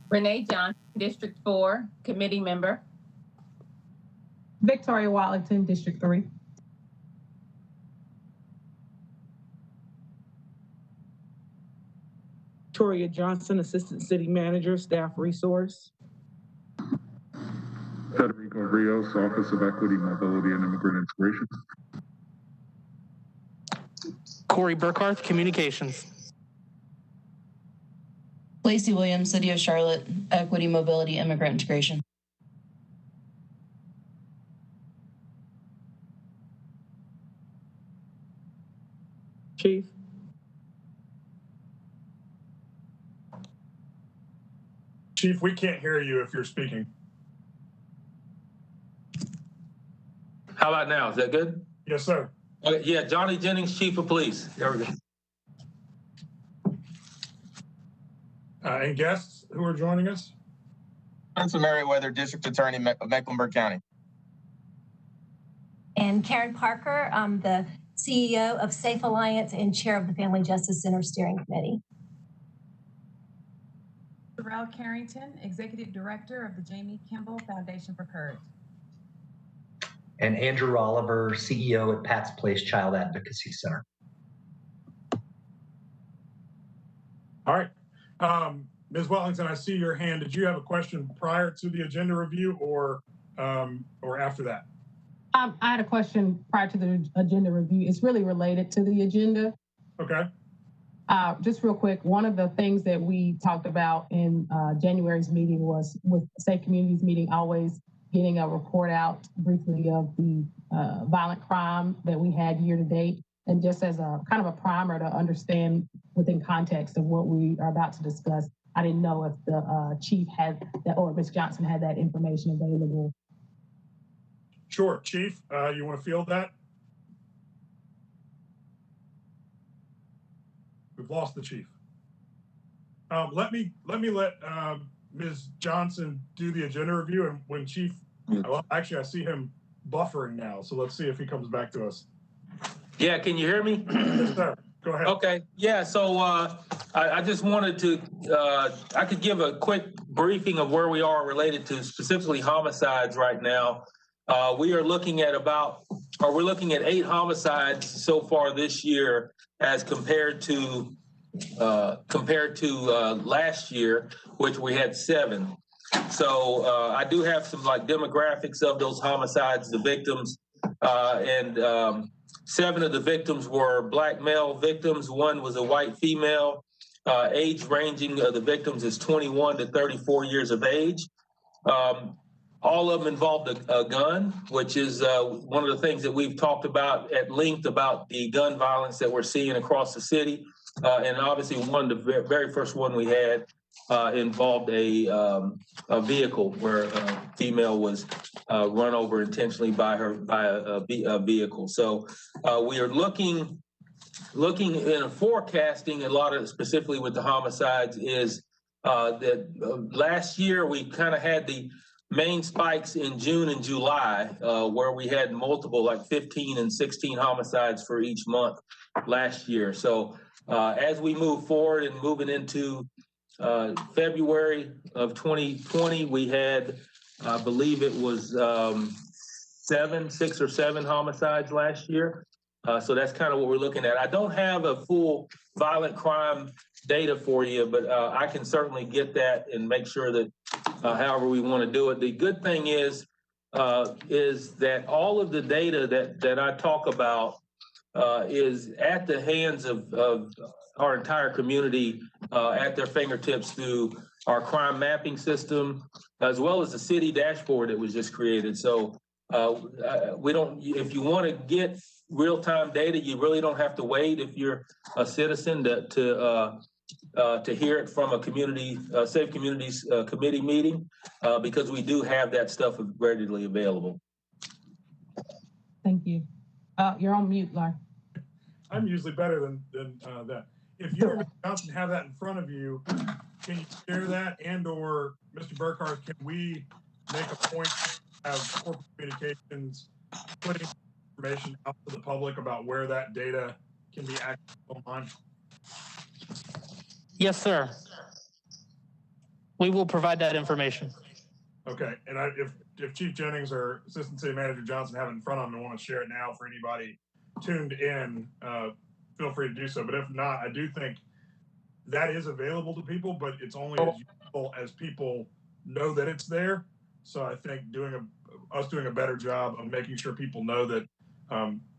Renee Johnson, District 4, Committee Member. Victoria Wallington, District 3. Victoria Johnson, Assistant City Manager, Staff Resource. Federico Rios, Office of Equity, Mobility, and Immigrant Integration. Corey Burkhardt, Communications. Lacey Williams, City of Charlotte, Equity, Mobility, Immigrant Integration. Chief. Chief, we can't hear you if you're speaking. How about now? Is that good? Yes, sir. Okay, yeah, Johnny Jennings, Chief of Police. There we go. And guests who are joining us? Spencer Merriweather, District Attorney of Mecklenburg County. And Karen Parker, I'm the CEO of Safe Alliance and Chair of the Family Justice Center Steering Committee. Terrell Carrington, Executive Director of the Jamie Kimball Foundation for Courage. And Andrew Oliver, CEO at Pat's Place Child Advocacy Center. All right. Ms. Wellington, I see your hand. Did you have a question prior to the agenda review or after that? I had a question prior to the agenda review. It's really related to the agenda. Okay. Just real quick, one of the things that we talked about in January's meeting was with Safe Communities meeting, always getting a report out briefly of the violent crime that we had year to date. And just as a kind of a primer to understand within context of what we are about to discuss, I didn't know if the chief had that or Ms. Johnson had that information available. Sure, Chief, you want to field that? We've lost the chief. Let me let Ms. Johnson do the agenda review, and when Chief, well, actually I see him buffering now, so let's see if he comes back to us. Yeah, can you hear me? Yes, sir. Go ahead. Okay, yeah, so I just wanted to, I could give a quick briefing of where we are related to specifically homicides right now. We are looking at we're looking at 8 homicides so far this year as compared to last year, which we had 7. So I do have some like demographics of those homicides, the victims, and 7 of the victims were Black male victims. 1 was a white female. Age ranging of the victims is 21 to 34 years of age. All of them involved a gun, which is one of the things that we've talked about at length about the gun violence that we're seeing across the city. And obviously the very first one we had involved a vehicle where a female was run over intentionally by a vehicle. So we are looking in forecasting a lot of, specifically with the homicides, is that last year we kind of had the main spikes in June and July, where we had multiple, like 15 and 16 homicides for each month last year. So as we move forward and moving into February of 2020, we had, I believe it was 6 or 7 homicides last year. So that's kind of what we're looking at. I don't have a full violent crime data for you, but I can certainly get that and make sure that however we want to do it. The good thing is that all of the data that I talk about is at the hands of our entire community at their fingertips through our crime mapping system, as well as the city dashboard that was just created. So we don't, if you want to get real-time data, you really don't have to wait if you're a citizen to hear it from a community, Safe Communities Committee meeting, because we do have that stuff readily available. Thank you. You're on mute, Larry. I'm usually better than that. If you or Ms. Johnson have that in front of you, can you share that? And or Mr. Burkhardt, can we make a point to have corporate communications putting information out to the public about where that data can be accessed online? Yes, sir. We will provide that information. Okay, and if Chief Jennings or Assistant City Manager Johnson have it in front of them and want to share it now for anybody tuned in, feel free to do so. But if not, I do think that is available to people, but it's only as useful as people know that it's there. So I think us doing a better job of making sure people know that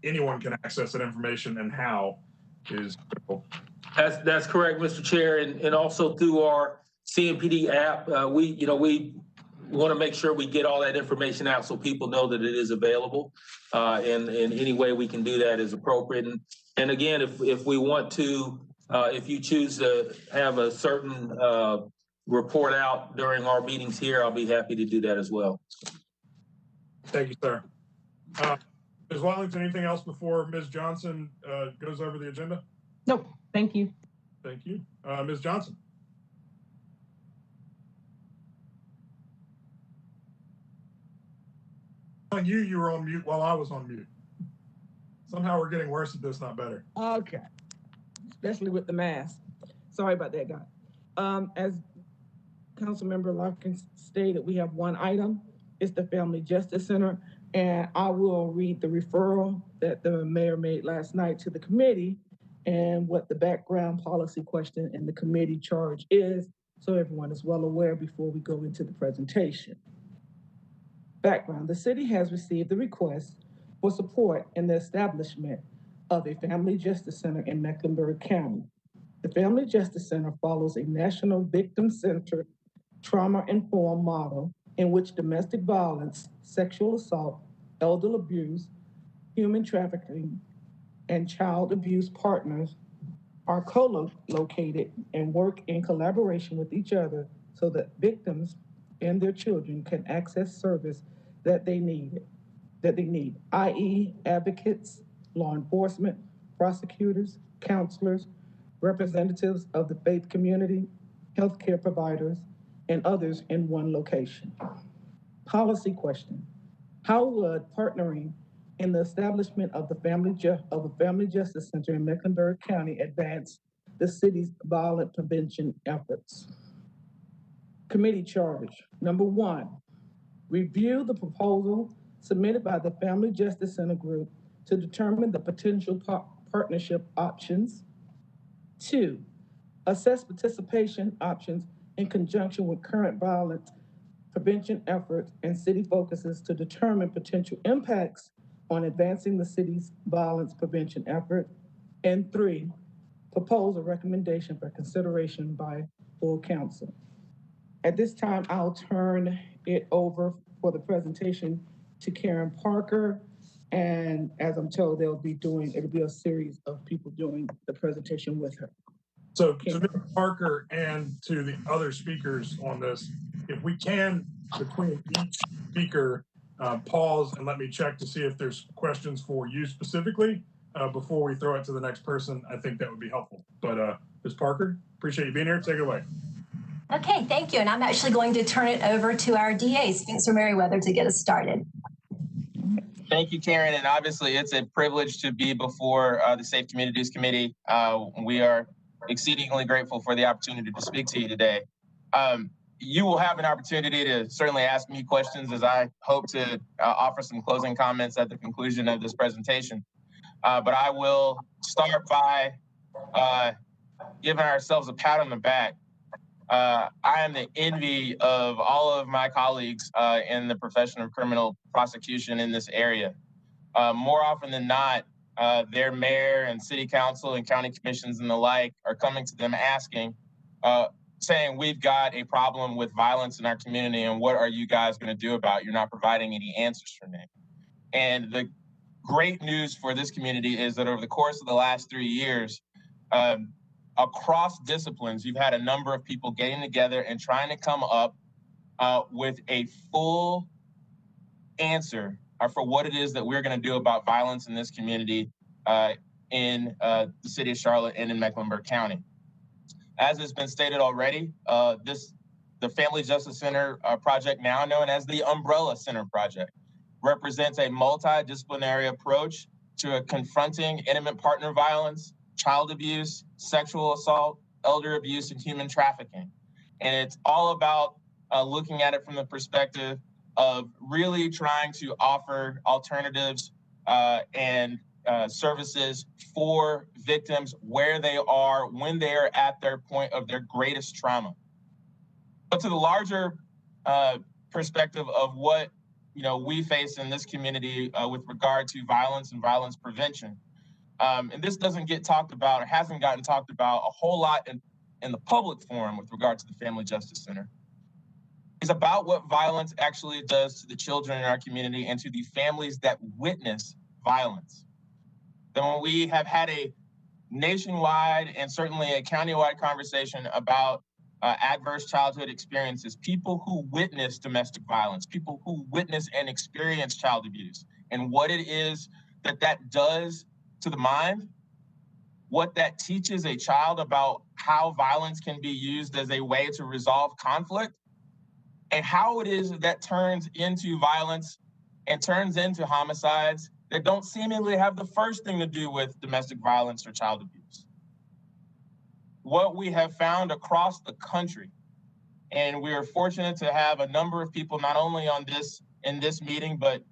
anyone can access that information and how is critical. That's correct, Mr. Chair, and also through our CMPD app, we want to make sure we get all that information out so people know that it is available, and in any way we can do that is appropriate. And again, if we want to, if you choose to have a certain report out during our meetings here, I'll be happy to do that as well. Thank you, sir. Ms. Watlington, anything else before Ms. Johnson goes over the agenda? Nope. Thank you. Thank you. Ms. Johnson. You were on mute while I was on mute. Somehow we're getting worse at this, not better. Okay, especially with the mask. Sorry about that, guys. As Councilmember Larkin stated, we have one item. It's the Family Justice Center, and I will read the referral that the mayor made last night to the committee and what the background policy question in the committee charge is, so everyone is well aware before we go into the presentation. Background: the city has received the request for support in the establishment of a Family Justice Center in Mecklenburg County. The Family Justice Center follows a national victim-centered, trauma-informed model in which domestic violence, sexual assault, elder abuse, human trafficking, and child abuse partners are co-located and work in collaboration with each other so that victims and their children can access service that they need, i.e. advocates, law enforcement, prosecutors, counselors, representatives of the faith community, healthcare providers, and others in one location. Policy question: how would partnering in the establishment of a Family Justice Center in Mecklenburg County advance the city's violent prevention efforts? Committee charge. Number 1, review the proposal submitted by the Family Justice Center Group to determine the potential partnership options. 2, assess participation options in conjunction with current violence prevention efforts and city focuses to determine potential impacts on advancing the city's violence prevention effort. And 3, propose a recommendation for consideration by full council. At this time, I'll turn it over for the presentation to Karen Parker. And as I'm told, it'll be a series of people doing the presentation with her. So to Ms. Parker and to the other speakers on this, if we can, between each speaker, pause and let me check to see if there's questions for you specifically before we throw it to the next person. I think that would be helpful. But Ms. Parker, appreciate you being here. Take it away. Okay, thank you. And I'm actually going to turn it over to our DA, Spencer Merriweather, to get us started. Thank you, Karen. And obviously, it's a privilege to be before the Safe Communities Committee. We are exceedingly grateful for the opportunity to speak to you today. You will have an opportunity to certainly ask me questions as I hope to offer some closing comments at the conclusion of this presentation. But I will start by giving ourselves a pat on the back. I am the envy of all of my colleagues in the profession of criminal prosecution in this area. More often than not, their mayor and city council and county commissions and the like are coming to them asking, saying, we've got a problem with violence in our community and what are you guys going to do about it? You're not providing any answers for me. And the great news for this community is that over the course of the last 3 years, across disciplines, you've had a number of people getting together and trying to come up with a full answer for what it is that we're going to do about violence in this community in the city of Charlotte and in Mecklenburg County. As has been stated already, the Family Justice Center project, now known as the Umbrella Center project, represents a multidisciplinary approach to confronting intimate partner violence, child abuse, sexual assault, elder abuse, and human trafficking. And it's all about looking at it from the perspective of really trying to offer alternatives and services for victims where they are when they are at their point of their greatest trauma. But to the larger perspective of what we face in this community with regard to violence and violence prevention, and this doesn't get talked about or hasn't gotten talked about a whole lot in the public forum with regard to the Family Justice Center, is about what violence actually does to the children in our community and to the families that witness violence. Then when we have had a nationwide and certainly a countywide conversation about adverse childhood experiences, people who witness domestic violence, people who witness and experience child abuse, and what it is that does to the mind, what that teaches a child about how violence can be used as a way to resolve conflict, and how it is that turns into violence and turns into homicides that don't seemingly have the first thing to do with domestic violence or child abuse. What we have found across the country, and we are fortunate to have a number of people not only in this meeting, but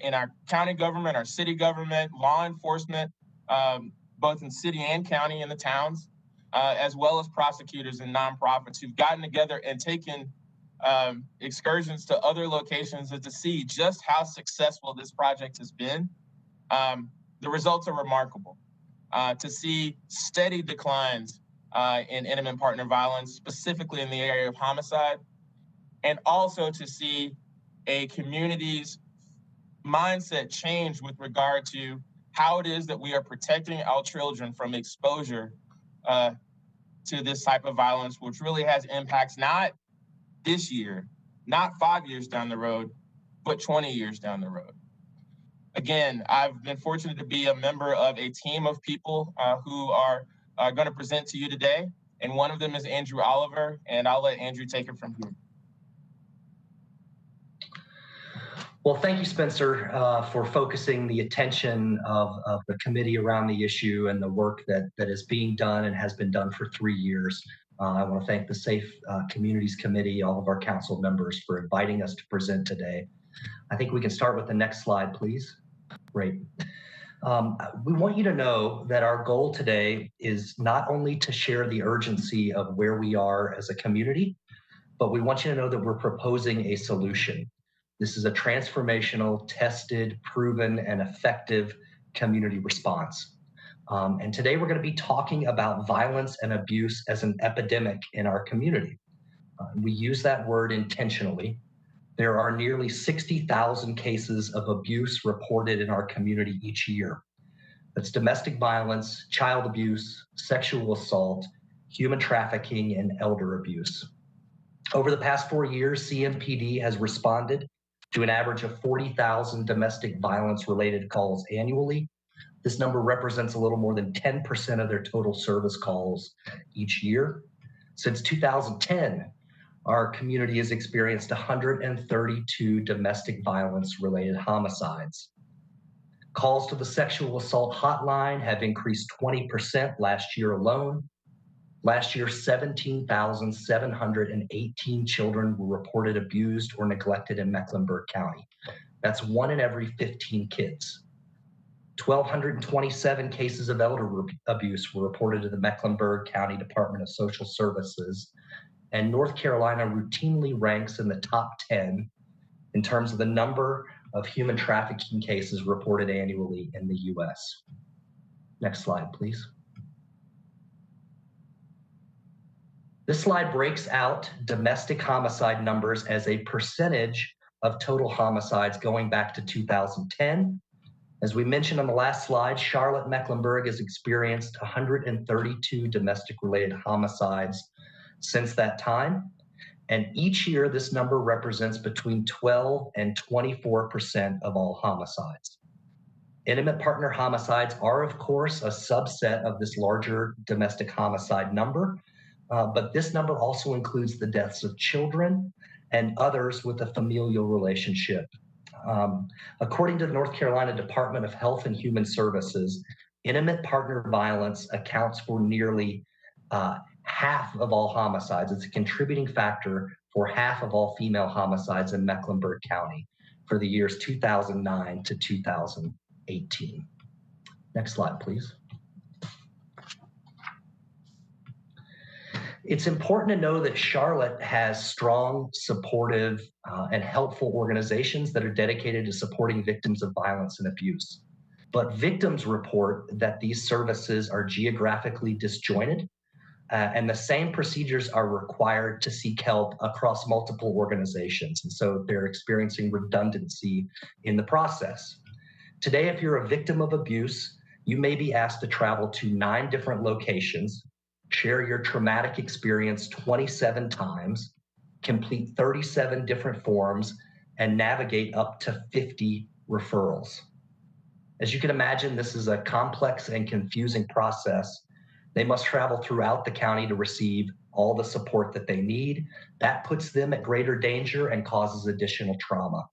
in our county government, our city government, law enforcement, both in city and county in the towns, as well as prosecutors and nonprofits who've gotten together and taken excursions to other locations to see just how successful this project has been. The results are remarkable. To see steady declines in intimate partner violence, specifically in the area of homicide, and also to see a community's mindset change with regard to how it is that we are protecting our children from exposure to this type of violence, which really has impacts not this year, not 5 years down the road, but 20 years down the road. Again, I've been fortunate to be a member of a team of people who are going to present to you today, and one of them is Andrew Oliver, and I'll let Andrew take it from here. Well, thank you, Spencer, for focusing the attention of the committee around the issue and the work that is being done and has been done for 3 years. I want to thank the Safe Communities Committee, all of our council members for inviting us to present today. I think we can start with the next slide, please. Great. We want you to know that our goal today is not only to share the urgency of where we are as a community, but we want you to know that we're proposing a solution. This is a transformational, tested, proven, and effective community response. And today we're going to be talking about violence and abuse as an epidemic in our community. We use that word intentionally. There are nearly 60,000 cases of abuse reported in our community each year. That's domestic violence, child abuse, sexual assault, human trafficking, and elder abuse. Over the past 4 years, CMPD has responded to an average of 40,000 domestic violence-related calls annually. This number represents a little more than 10% of their total service calls each year. Since 2010, our community has experienced 132 domestic violence-related homicides. Calls to the sexual assault hotline have increased 20% last year alone. Last year, 17,718 children were reported abused or neglected in Mecklenburg County. That's 1 in every 15 kids. 1,227 cases of elder abuse were reported to the Mecklenburg County Department of Social Services, and North Carolina routinely ranks in the top 10 in terms of the number of human trafficking cases reported annually in the U.S. Next slide, please. This slide breaks out domestic homicide numbers as a percentage of total homicides going back to 2010. As we mentioned on the last slide, Charlotte-Mecklenburg has experienced 132 domestic-related homicides since that time. And each year, this number represents between 12 and 24% of all homicides. Intimate partner homicides are, of course, a subset of this larger domestic homicide number. But this number also includes the deaths of children and others with a familial relationship. According to the North Carolina Department of Health and Human Services, intimate partner violence accounts for nearly half of all homicides. It's a contributing factor for half of all female homicides in Mecklenburg County for the years 2009 to 2018. Next slide, please. It's important to know that Charlotte has strong, supportive, and helpful organizations that are dedicated to supporting victims of violence and abuse. But victims report that these services are geographically disjointed, and the same procedures are required to seek help across multiple organizations. And so they're experiencing redundancy in the process. Today, if you're a victim of abuse, you may be asked to travel to 9 different locations, share your traumatic experience 27 times, complete 37 different forms, and navigate up to 50 referrals. As you can imagine, this is a complex and confusing process. They must travel throughout the county to receive all the support that they need. That puts them at greater danger and causes additional trauma.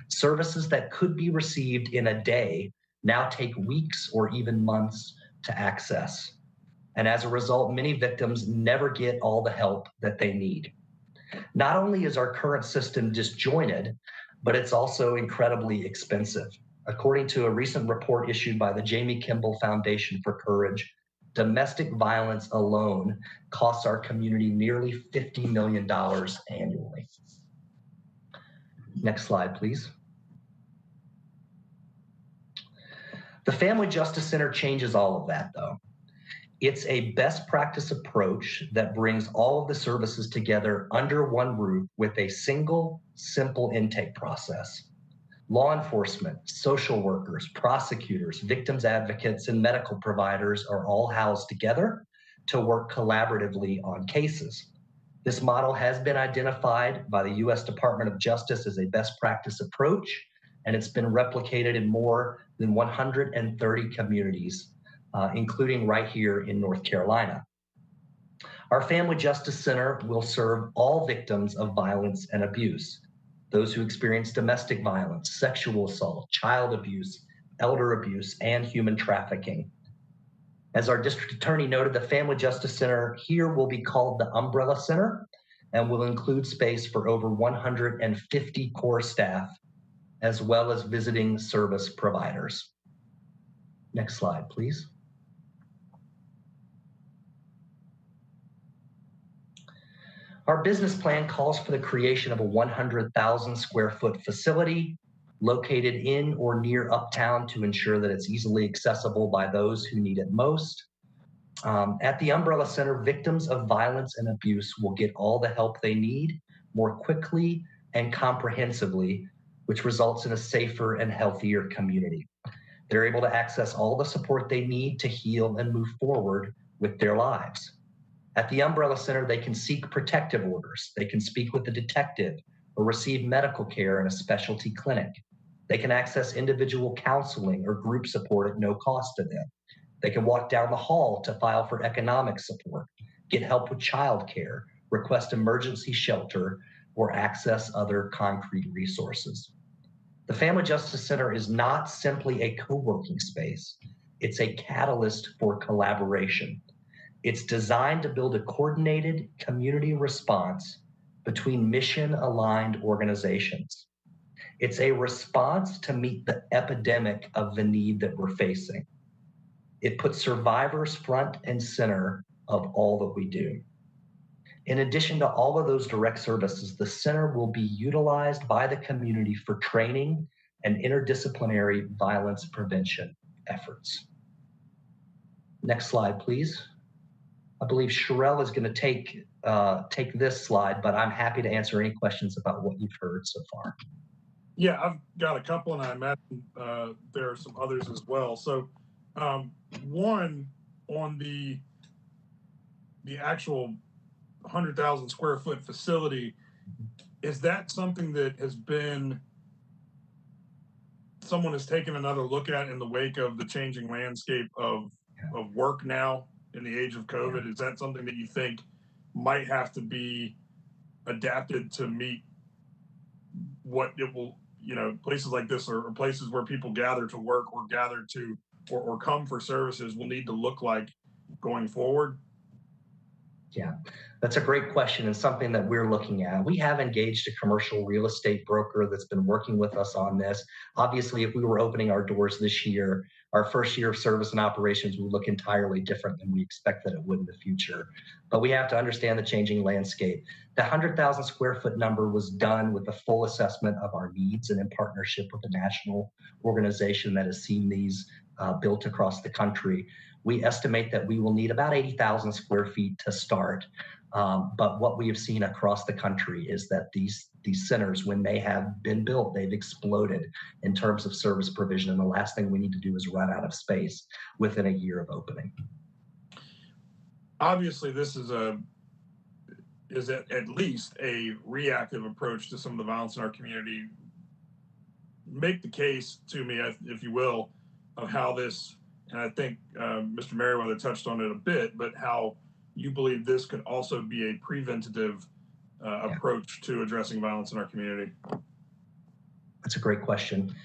Services that could be received in a day now take weeks or even months to access. And as a result, many victims never get all the help that they need. Not only is our current system disjointed, but it's also incredibly expensive. According to a recent report issued by the Jamie Kimball Foundation for Courage, domestic violence alone costs our community nearly $50 million annually. Next slide, please. The Family Justice Center changes all of that, though. It's a best practice approach that brings all of the services together under one roof with a single, simple intake process. Law enforcement, social workers, prosecutors, victims advocates, and medical providers are all housed together to work collaboratively on cases. This model has been identified by the U.S. Department of Justice as a best practice approach, and it's been replicated in more than 130 communities, including right here in North Carolina. Our Family Justice Center will serve all victims of violence and abuse, those who experience domestic violence, sexual assault, child abuse, elder abuse, and human trafficking. As our district attorney noted, the Family Justice Center here will be called the Umbrella Center and will include space for over 150 core staff, as well as visiting service providers. Next slide, please. Our business plan calls for the creation of a 100,000 square foot facility located in or near Uptown to ensure that it's easily accessible by those who need it most. At the Umbrella Center, victims of violence and abuse will get all the help they need more quickly and comprehensively, which results in a safer and healthier community. They're able to access all the support they need to heal and move forward with their lives. At the Umbrella Center, they can seek protective orders. They can speak with a detective or receive medical care in a specialty clinic. They can access individual counseling or group support at no cost to them. They can walk down the hall to file for economic support, get help with childcare, request emergency shelter, or access other concrete resources. The Family Justice Center is not simply a co-working space. It's a catalyst for collaboration. It's designed to build a coordinated community response between mission-aligned organizations. It's a response to meet the epidemic of the need that we're facing. It puts survivors front and center of all that we do. In addition to all of those direct services, the center will be utilized by the community for training and interdisciplinary violence prevention efforts. Next slide, please. I believe Sherelle is going to take this slide, but I'm happy to answer any questions about what you've heard so far. Yeah, I've got a couple, and I imagine there are some others as well. So, one on the actual 100,000 square foot facility, is that something that has been someone has taken another look at in the wake of the changing landscape of work now in the age of COVID? Is that something that you think might have to be adapted to meet what it will, places like this or places where people gather to work or gather to or come for services will need to look like going forward? Yeah, that's a great question and something that we're looking at. We have engaged a commercial real estate broker that's been working with us on this. Obviously, if we were opening our doors this year, our first year of service and operations would look entirely different than we expect that it would in the future. But we have to understand the changing landscape. The 100,000 square foot number was done with a full assessment of our needs and in partnership with a national organization that has seen these built across the country. We estimate that we will need about 80,000 square feet to start. But what we have seen across the country is that these centers, when they have been built, they've exploded in terms of service provision. And the last thing we need to do is run out of space within a year of opening. Obviously, this is at least a reactive approach to some of the violence in our community. Make the case to me, if you will, of how this, and I think Mr. Merriweather touched on it a bit, but how you believe this could also be a preventative approach to addressing violence in our community. That's a great question.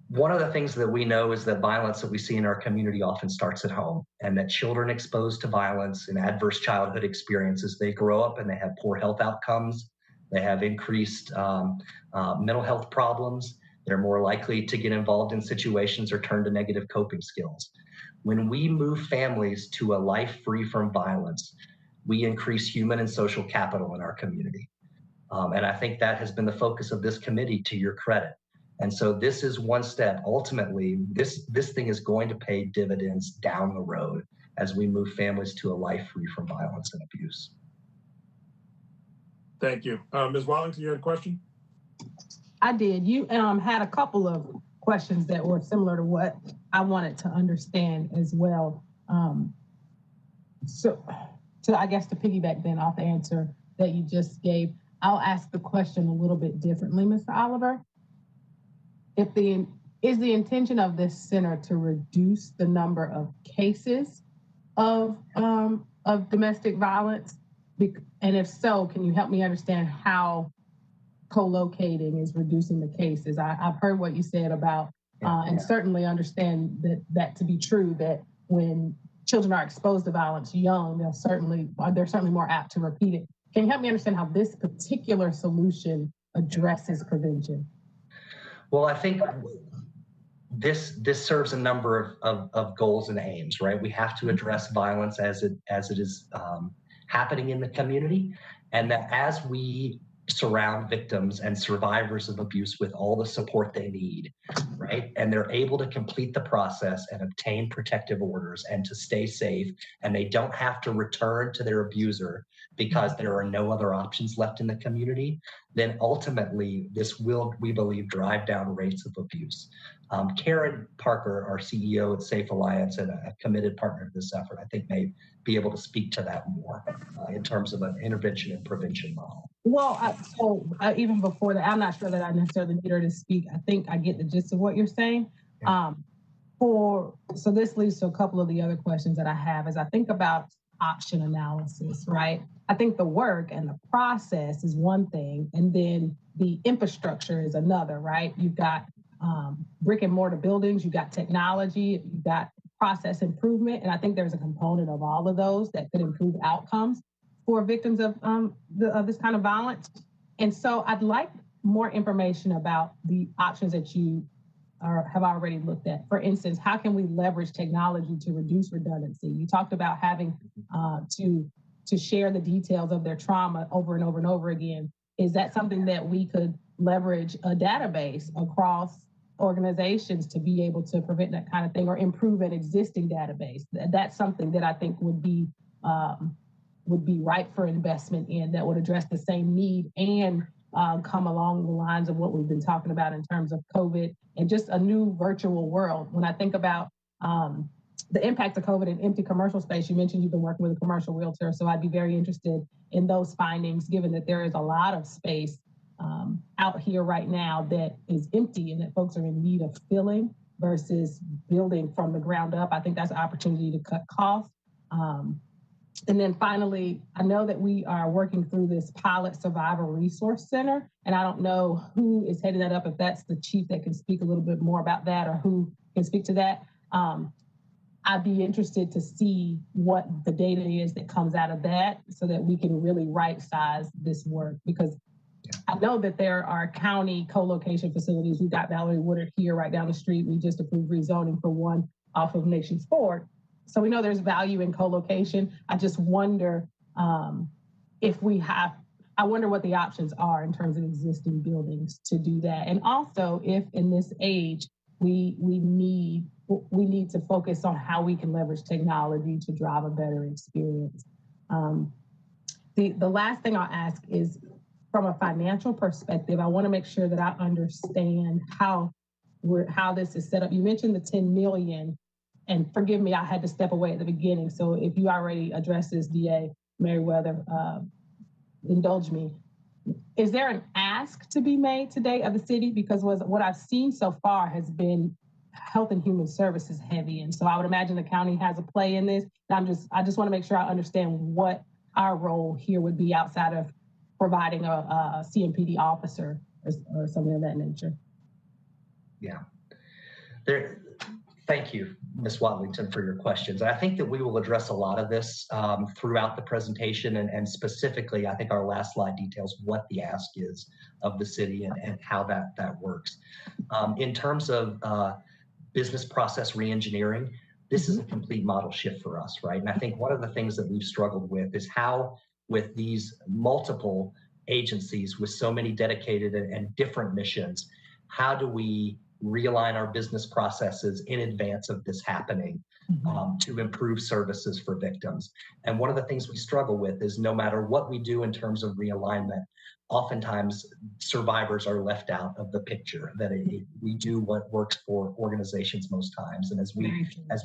One of the things that we know is that violence that we see in our community often starts at home, and that children exposed to violence and adverse childhood experiences, they grow up and they have poor health outcomes. They have increased mental health problems. They're more likely to get involved in situations or turn to negative coping skills. When we move families to a life free from violence, we increase human and social capital in our community. And I think that has been the focus of this committee, to your credit. And so this is one step. Ultimately, this thing is going to pay dividends down the road as we move families to a life free from violence and abuse. Thank you. Ms. Wallington, you had a question? I did. You had a couple of questions that were similar to what I wanted to understand as well. So I guess to piggyback then off the answer that you just gave, I'll ask the question a little bit differently, Mr. Oliver. Is the intention of this center to reduce the number of cases of domestic violence? And if so, can you help me understand how co-locating is reducing the cases? I've heard what you said about, and certainly understand that to be true, that when children are exposed to violence young, they're certainly more apt to repeat it. Can you help me understand how this particular solution addresses prevention? Well, I think this serves a number of goals and aims, right? We have to address violence as it is happening in the community, and that as we surround victims and survivors of abuse with all the support they need, right? And they're able to complete the process and obtain protective orders and to stay safe, and they don't have to return to their abuser because there are no other options left in the community, then ultimately this will, we believe, drive down rates of abuse. Karen Parker, our CEO at Safe Alliance and a committed partner to this effort, I think may be able to speak to that more in terms of an intervention and prevention model. Well, even before that, I'm not sure that I necessarily need her to speak. I think I get the gist of what you're saying. Yeah. So this leads to a couple of the other questions that I have as I think about option analysis, right? I think the work and the process is one thing, and then the infrastructure is another, right? You've got brick and mortar buildings, you've got technology, you've got process improvement, and I think there's a component of all of those that could improve outcomes for victims of this kind of violence. And so I'd like more information about the options that you have already looked at. For instance, how can we leverage technology to reduce redundancy? You talked about having to share the details of their trauma over and over and over again. Is that something that we could leverage a database across organizations to be able to prevent that kind of thing or improve an existing database? That's something that I think would be ripe for investment in, that would address the same need and come along the lines of what we've been talking about in terms of COVID and just a new virtual world. When I think about the impact of COVID in empty commercial space, you mentioned you've been working with a commercial realtor, so I'd be very interested in those findings, given that there is a lot of space out here right now that is empty and that folks are in need of filling versus building from the ground up. I think that's an opportunity to cut costs. And then finally, I know that we are working through this pilot survivor resource center, and I don't know who is heading that up, if that's the chief that can speak a little bit more about that or who can speak to that. I'd be interested to see what the data is that comes out of that so that we can really right size this work, because I know that there are county co-location facilities. We've got Valerie Woodard here right down the street. We just approved rezoning for one off of Nations Ford. So we know there's value in co-location. I just wonder I wonder what the options are in terms of existing buildings to do that. And also if in this age, we need to focus on how we can leverage technology to drive a better experience. The last thing I'll ask is, from a financial perspective, I want to make sure that I understand how this is set up. You mentioned the 10 million, and forgive me, I had to step away at the beginning. So if you already addressed this, DA Merriweather, indulge me. Is there an ask to be made today of the city? Because what I've seen so far has been Health and Human Services heavy. And so I would imagine the county has a play in this. I just want to make sure I understand what our role here would be outside of providing a CMPD officer or something of that nature. Yeah. Thank you, Ms. Watlington, for your questions. I think that we will address a lot of this throughout the presentation, and specifically, I think our last slide details what the ask is of the city and how that works. In terms of business process reengineering, this is a complete model shift for us, right? And I think one of the things that we've struggled with is how, with these multiple agencies with so many dedicated and different missions, how do we realign our business processes in advance of this happening to improve services for victims? And one of the things we struggle with is no matter what we do in terms of realignment, oftentimes survivors are left out of the picture, that we do what works for organizations most times. And as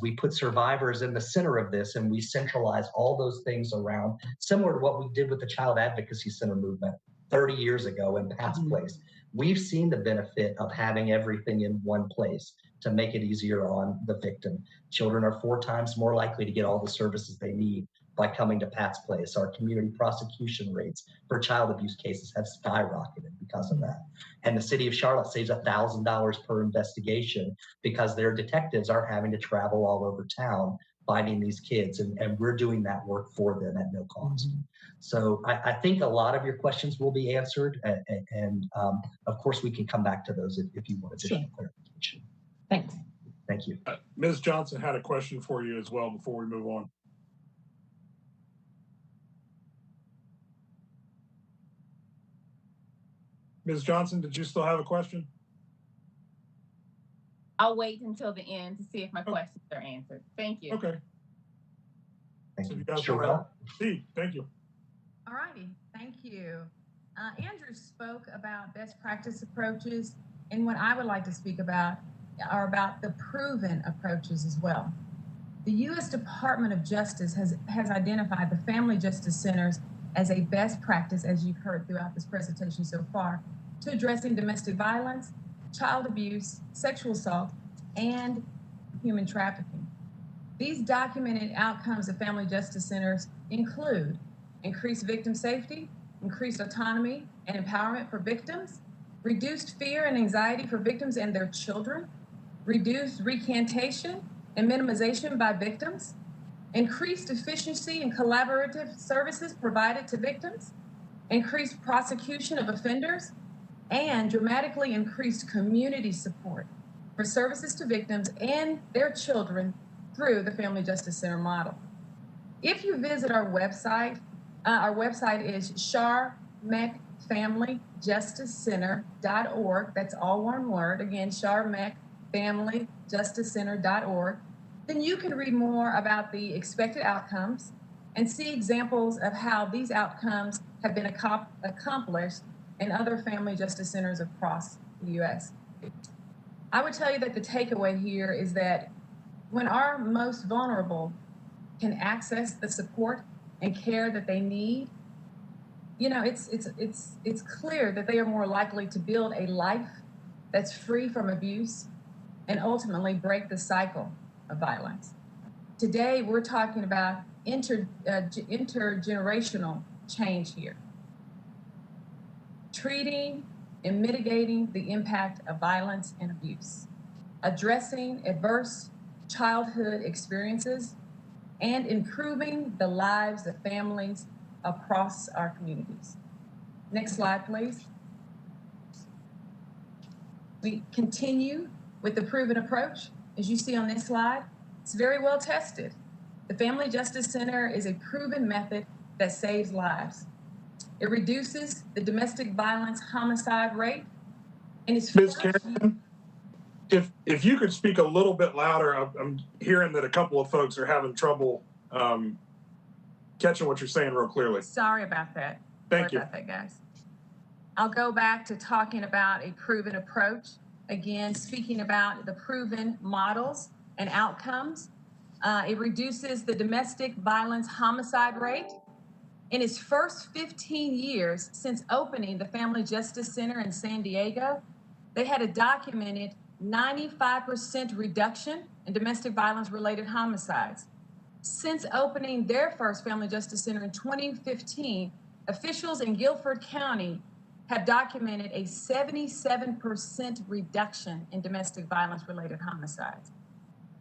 we put survivors in the center of this and we centralize all those things around, similar to what we did with the Child Advocacy Center movement 30 years ago in Pat's Place, we've seen the benefit of having everything in one place to make it easier on the victim. Children are 4 times more likely to get all the services they need by coming to Pat's Place. Our community prosecution rates for child abuse cases have skyrocketed because of that. And the city of Charlotte saves $1,000 per investigation because their detectives aren't having to travel all over town finding these kids, and we're doing that work for them at no cost. So I think a lot of your questions will be answered, and of course we can come back to those if you want additional clarification. Thanks. Thank you. Ms. Johnson had a question for you as well before we move on. Ms. Johnson, did you still have a question? I'll wait until the end to see if my questions are answered. Thank you. Okay. Thank So you. you guys Sherelle? Thank you. All righty, thank you. Andrew spoke about best practice approaches, and what I would like to speak about are about the proven approaches as well. The U.S. Department of Justice has identified the Family Justice Centers as a best practice, as you've heard throughout this presentation so far, to addressing domestic violence, child abuse, sexual assault, and human trafficking. These documented outcomes of Family Justice Centers include increased victim safety, increased autonomy and empowerment for victims, reduced fear and anxiety for victims and their children, reduced recantation and minimization by victims, increased efficiency and collaborative services provided to victims, increased prosecution of offenders, and dramatically increased community support for services to victims and their children through the Family Justice Center model. If you visit our website is charmecfamilyjusticecenter.org. That's all one word. Again, charmecfamilyjusticecenter.org. Then you can read more about the expected outcomes and see examples of how these outcomes have been accomplished in other family justice centers across the U.S. I would tell you that the takeaway here is that when our most vulnerable can access the support and care that they need, you know, it's clear that they are more likely to build a life that's free from abuse and ultimately break the cycle of violence. Today, we're talking about intergenerational change here. Treating and mitigating the impact of violence and abuse. Addressing adverse childhood experiences, and improving the lives of families across our communities. Next slide, please. We continue with the proven approach. As you see on this slide, it's very well tested. The Family Justice Center is a proven method that saves lives. It reduces the domestic violence homicide rate. And it's Ms. Karen, if you could speak a little bit louder, I'm hearing that a couple of folks are having trouble catching what you're saying real clearly. Sorry about that. Thank you. Sorry about that, guys. I'll go back to talking about a proven approach. Again, speaking about the proven models and outcomes. It reduces the domestic violence homicide rate. In its first 15 years since opening the Family Justice Center in San Diego, they had a documented 95% reduction in domestic violence related homicides. Since opening their first Family Justice Center in 2015, officials in Guilford County have documented a 77% reduction in domestic violence related homicides.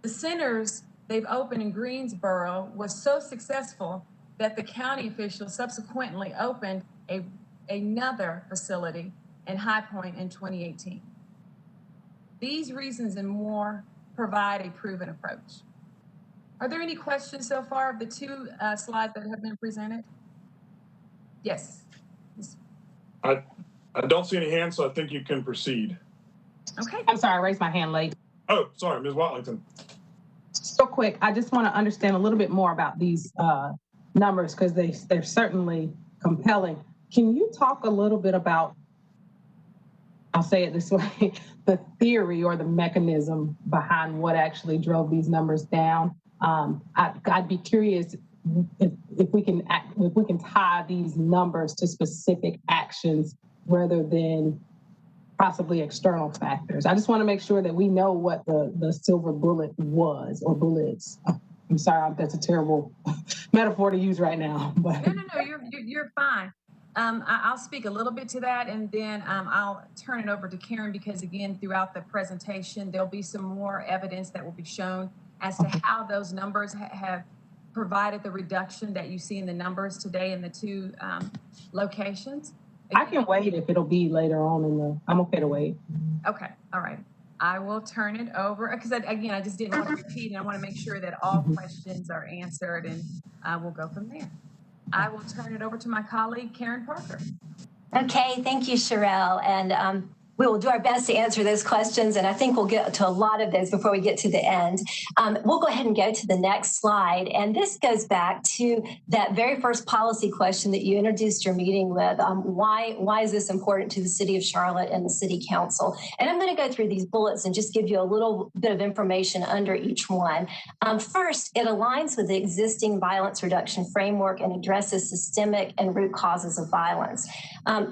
The centers they've opened in Greensboro was so successful that the county officials subsequently opened another facility in High Point in 2018. These reasons and more provide a proven approach. Are there any questions so far of the two slides that have been presented? Yes. I don't see any hands, so I think you can proceed. Okay. I'm sorry, I raised my hand late. Oh, sorry, Ms. Watlington. So quick, I just want to understand a little bit more about these numbers because they're certainly compelling. Can you talk a little bit about, I'll say it this way, the theory or the mechanism behind what actually drove these numbers down? I'd be curious if we can tie these numbers to specific actions rather than possibly external factors. I just want to make sure that we know what the silver bullet was or bullets. I'm sorry, that's a terrible metaphor to use right now. But No, you're fine. I'll speak a little bit to that, and then I'll turn it over to Karen because, again, throughout the presentation, there'll be some more evidence that will be shown as to how those numbers have provided the reduction that you see in the numbers today in the two locations. I can wait if it'll be later on I'm okay to wait. Okay, all right. I will turn it over because, again, I just didn't want to repeat, and I want to make sure that all questions are answered, and we'll go from there. I will turn it over to my colleague, Karen Parker. Okay, thank you, Sherelle. And we will do our best to answer those questions, and I think we'll get to a lot of those before we get to the end. We'll go ahead and go to the next slide. And this goes back to that very first policy question that you introduced your meeting with. Why is this important to the City of Charlotte and the City Council? And I'm going to go through these bullets and just give you a little bit of information under each one. First, it aligns with the existing violence reduction framework and addresses systemic and root causes of violence.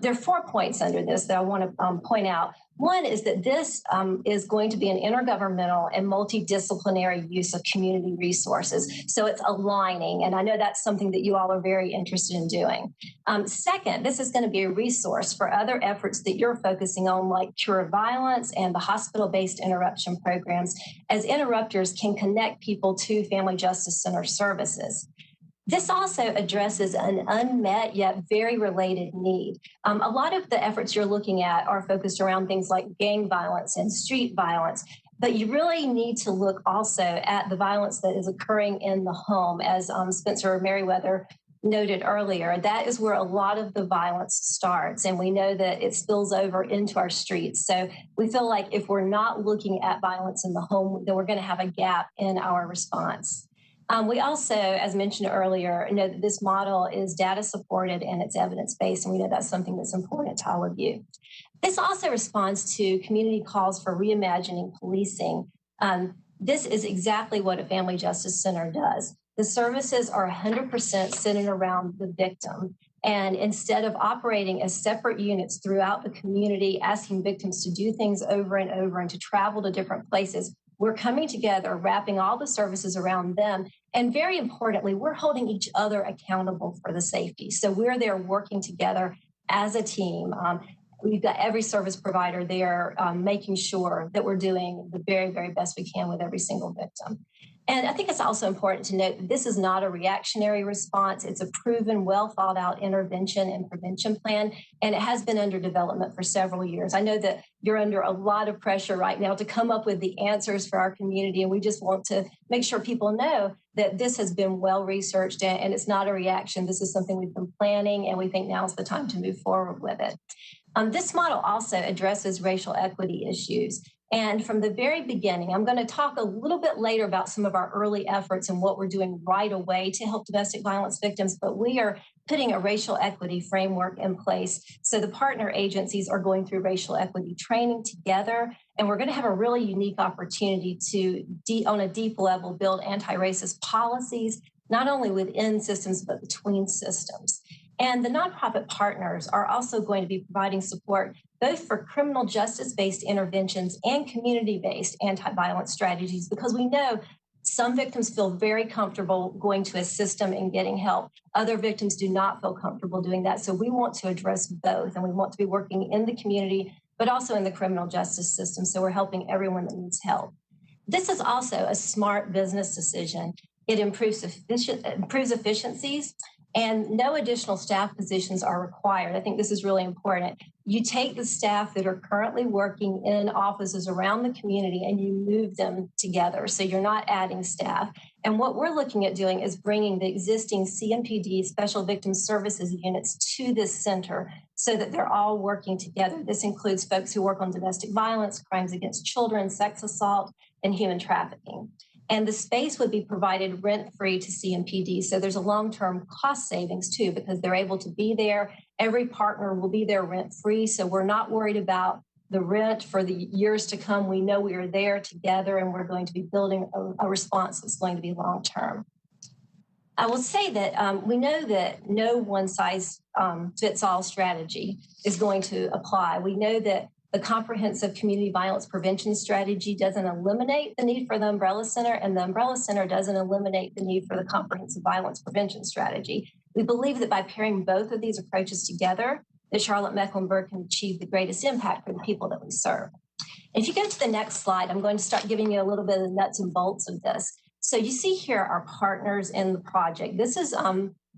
There are 4 points under this that I want to point out. One is that this is going to be an intergovernmental and multidisciplinary use of community resources. So it's aligning, and I know that's something that you all are very interested in doing. Second, this is going to be a resource for other efforts that you're focusing on, like cure violence and the hospital-based interruption programs, as interrupters can connect people to Family Justice Center services. This also addresses an unmet yet very related need. A lot of the efforts you're looking at are focused around things like gang violence and street violence, but you really need to look also at the violence that is occurring in the home. As Spencer Merriweather noted earlier, that is where a lot of the violence starts, and we know that it spills over into our streets. So we feel like if we're not looking at violence in the home, then we're going to have a gap in our response. We also, as mentioned earlier, know that this model is data supported and it's evidence-based, and we know that's something that's important to all of you. This also responds to community calls for reimagining policing. This is exactly what a Family Justice Center does. The services are 100% centered around the victim. And instead of operating as separate units throughout the community, asking victims to do things over and over and to travel to different places, we're coming together, wrapping all the services around them. And very importantly, we're holding each other accountable for the safety. So we're there working together as a team. we've got every service provider there making sure that we're doing the very, very best we can with every single victim. And I think it's also important to note that this is not a reactionary response. It's a proven, well thought out intervention and prevention plan, and it has been under development for several years. I know that you're under a lot of pressure right now to come up with the answers for our community, and we just want to make sure people know that this has been well researched and it's not a reaction. This is something we've been planning, and we think now's the time to move forward with it. This model also addresses racial equity issues. And from the very beginning, I'm going to talk a little bit later about some of our early efforts and what we're doing right away to help domestic violence victims, but we are putting a racial equity framework in place. So the partner agencies are going through racial equity training together, and we're going to have a really unique opportunity to, on a deep level, build anti-racist policies, not only within systems, but between systems. And the nonprofit partners are also going to be providing support both for criminal justice-based interventions and community-based anti-violence strategies, because we know some victims feel very comfortable going to a system and getting help. Other victims do not feel comfortable doing that. So we want to address both, and we want to be working in the community, but also in the criminal justice system. So we're helping everyone that needs help. This is also a smart business decision. It improves efficiencies, and no additional staff positions are required. I think this is really important. You take the staff that are currently working in offices around the community and you move them together. So you're not adding staff. And what we're looking at doing is bringing the existing CMPD Special Victim Services units to this center so that they're all working together. This includes folks who work on domestic violence, crimes against children, sex assault, and human trafficking. And the space would be provided rent-free to CMPD. So there's a long-term cost savings too, because they're able to be there. Every partner will be there rent-free. So we're not worried about the rent for the years to come. We know we are there together, and we're going to be building a response that's going to be long-term. I will say that we know that no one-size-fits-all strategy is going to apply. We know that the comprehensive community violence prevention strategy doesn't eliminate the need for the umbrella center, and the umbrella center doesn't eliminate the need for the comprehensive violence prevention strategy. We believe that by pairing both of these approaches together, that Charlotte-Mecklenburg can achieve the greatest impact for the people that we serve. If you go to the next slide, I'm going to start giving you a little bit of the nuts and bolts of this. So you see here our partners in the project. This is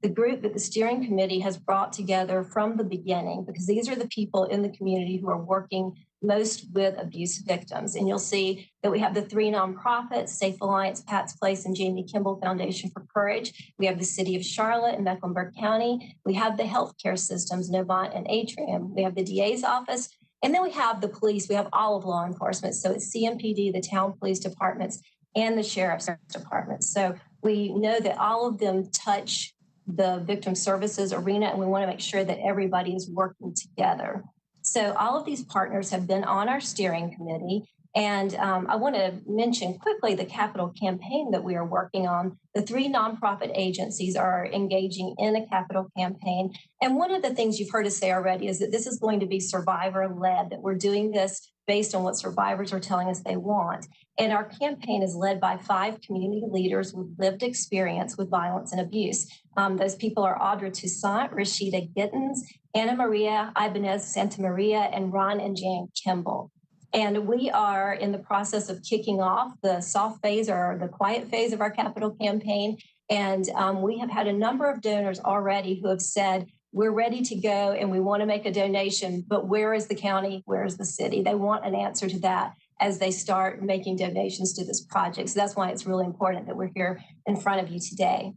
the group that the steering committee has brought together from the beginning, because these are the people in the community who are working most with abuse victims. And you'll see that we have the three nonprofits, Safe Alliance, Pat's Place, and Jamie Kimball Foundation for Courage. We have the City of Charlotte and Mecklenburg County. We have the healthcare systems, Novant and Atrium. We have the DA's office. And then we have the police. We have all of law enforcement. So it's CMPD, the town police departments, and the sheriff's department. So we know that all of them touch the victim services arena, and we want to make sure that everybody is working together. So all of these partners have been on our steering committee, and I want to mention quickly the capital campaign that we are working on. The three nonprofit agencies are engaging in a capital campaign, and one of the things you've heard us say already is that this is going to be survivor-led, that we're doing this based on what survivors are telling us they want. And our campaign is led by 5 community leaders with lived experience with violence and abuse. Those people are Audra Toussaint, Rashida Gittins, Anna Maria Ibanez Santa Maria, and Ron and Jan Kimball. And we are in the process of kicking off the soft phase or the quiet phase of our capital campaign. And we have had a number of donors already who have said, we're ready to go and we want to make a donation, but where is the county? Where is the city? They want an answer to that as they start making donations to this project. So that's why it's really important that we're here in front of you today.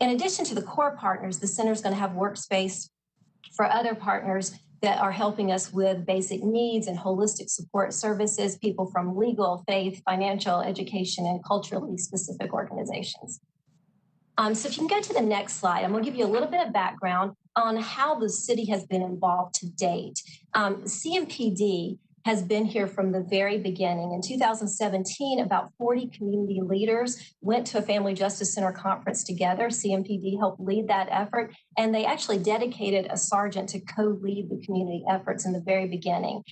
In addition to the core partners, the center is going to have workspace for other partners that are helping us with basic needs and holistic support services, people from legal, faith, financial, education, and culturally specific organizations. So if you can go to the next slide, I'm going to give you a little bit of background on how the city has been involved to date. CMPD has been here from the very beginning. In 2017, about 40 community leaders went to a Family Justice Center conference together. CMPD helped lead that effort, and they actually dedicated a sergeant to co-lead the community efforts in the very beginning.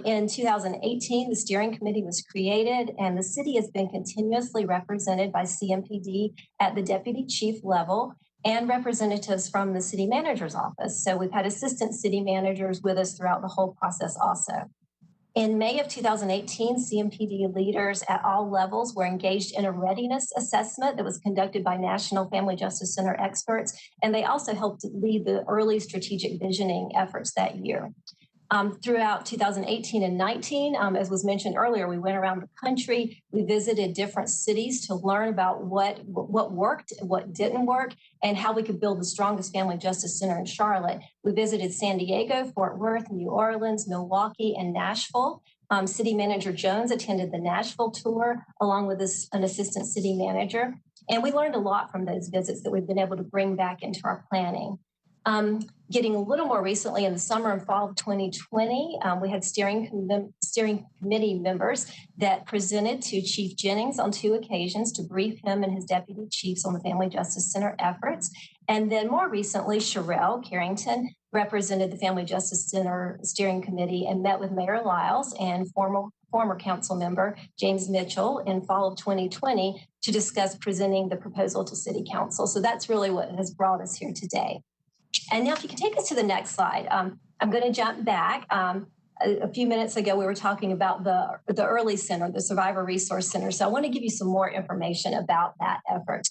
In 2018, the steering committee was created, and the city has been continuously represented by CMPD at the deputy chief level. and representatives from the city manager's office. So we've had assistant city managers with us throughout the whole process also. In May of 2018, CMPD leaders at all levels were engaged in a readiness assessment that was conducted by National Family Justice Center experts, and they also helped lead the early strategic visioning efforts that year. Throughout 2018 and 19, as was mentioned earlier, we went around the country. We visited different cities to learn about what worked, what didn't work, and how we could build the strongest family justice center in Charlotte. We visited San Diego, Fort Worth, New Orleans, Milwaukee, and Nashville. City Manager Jones attended the Nashville tour along with an assistant city manager. And we learned a lot from those visits that we've been able to bring back into our planning. Getting a little more recently in the summer and fall of 2020, we had steering committee members that presented to Chief Jennings on 2 occasions to brief him and his deputy chiefs on the Family Justice Center efforts. And then more recently, Sherelle Carrington represented the Family Justice Center Steering Committee and met with Mayor Lyles and former council member James Mitchell in fall of 2020 to discuss presenting the proposal to City Council. So that's really what has brought us here today. And now if you can take us to the next slide, I'm going to jump back. A few minutes ago, we were talking about the early center, the Survivor Resource Center. So I want to give you some more information about that effort.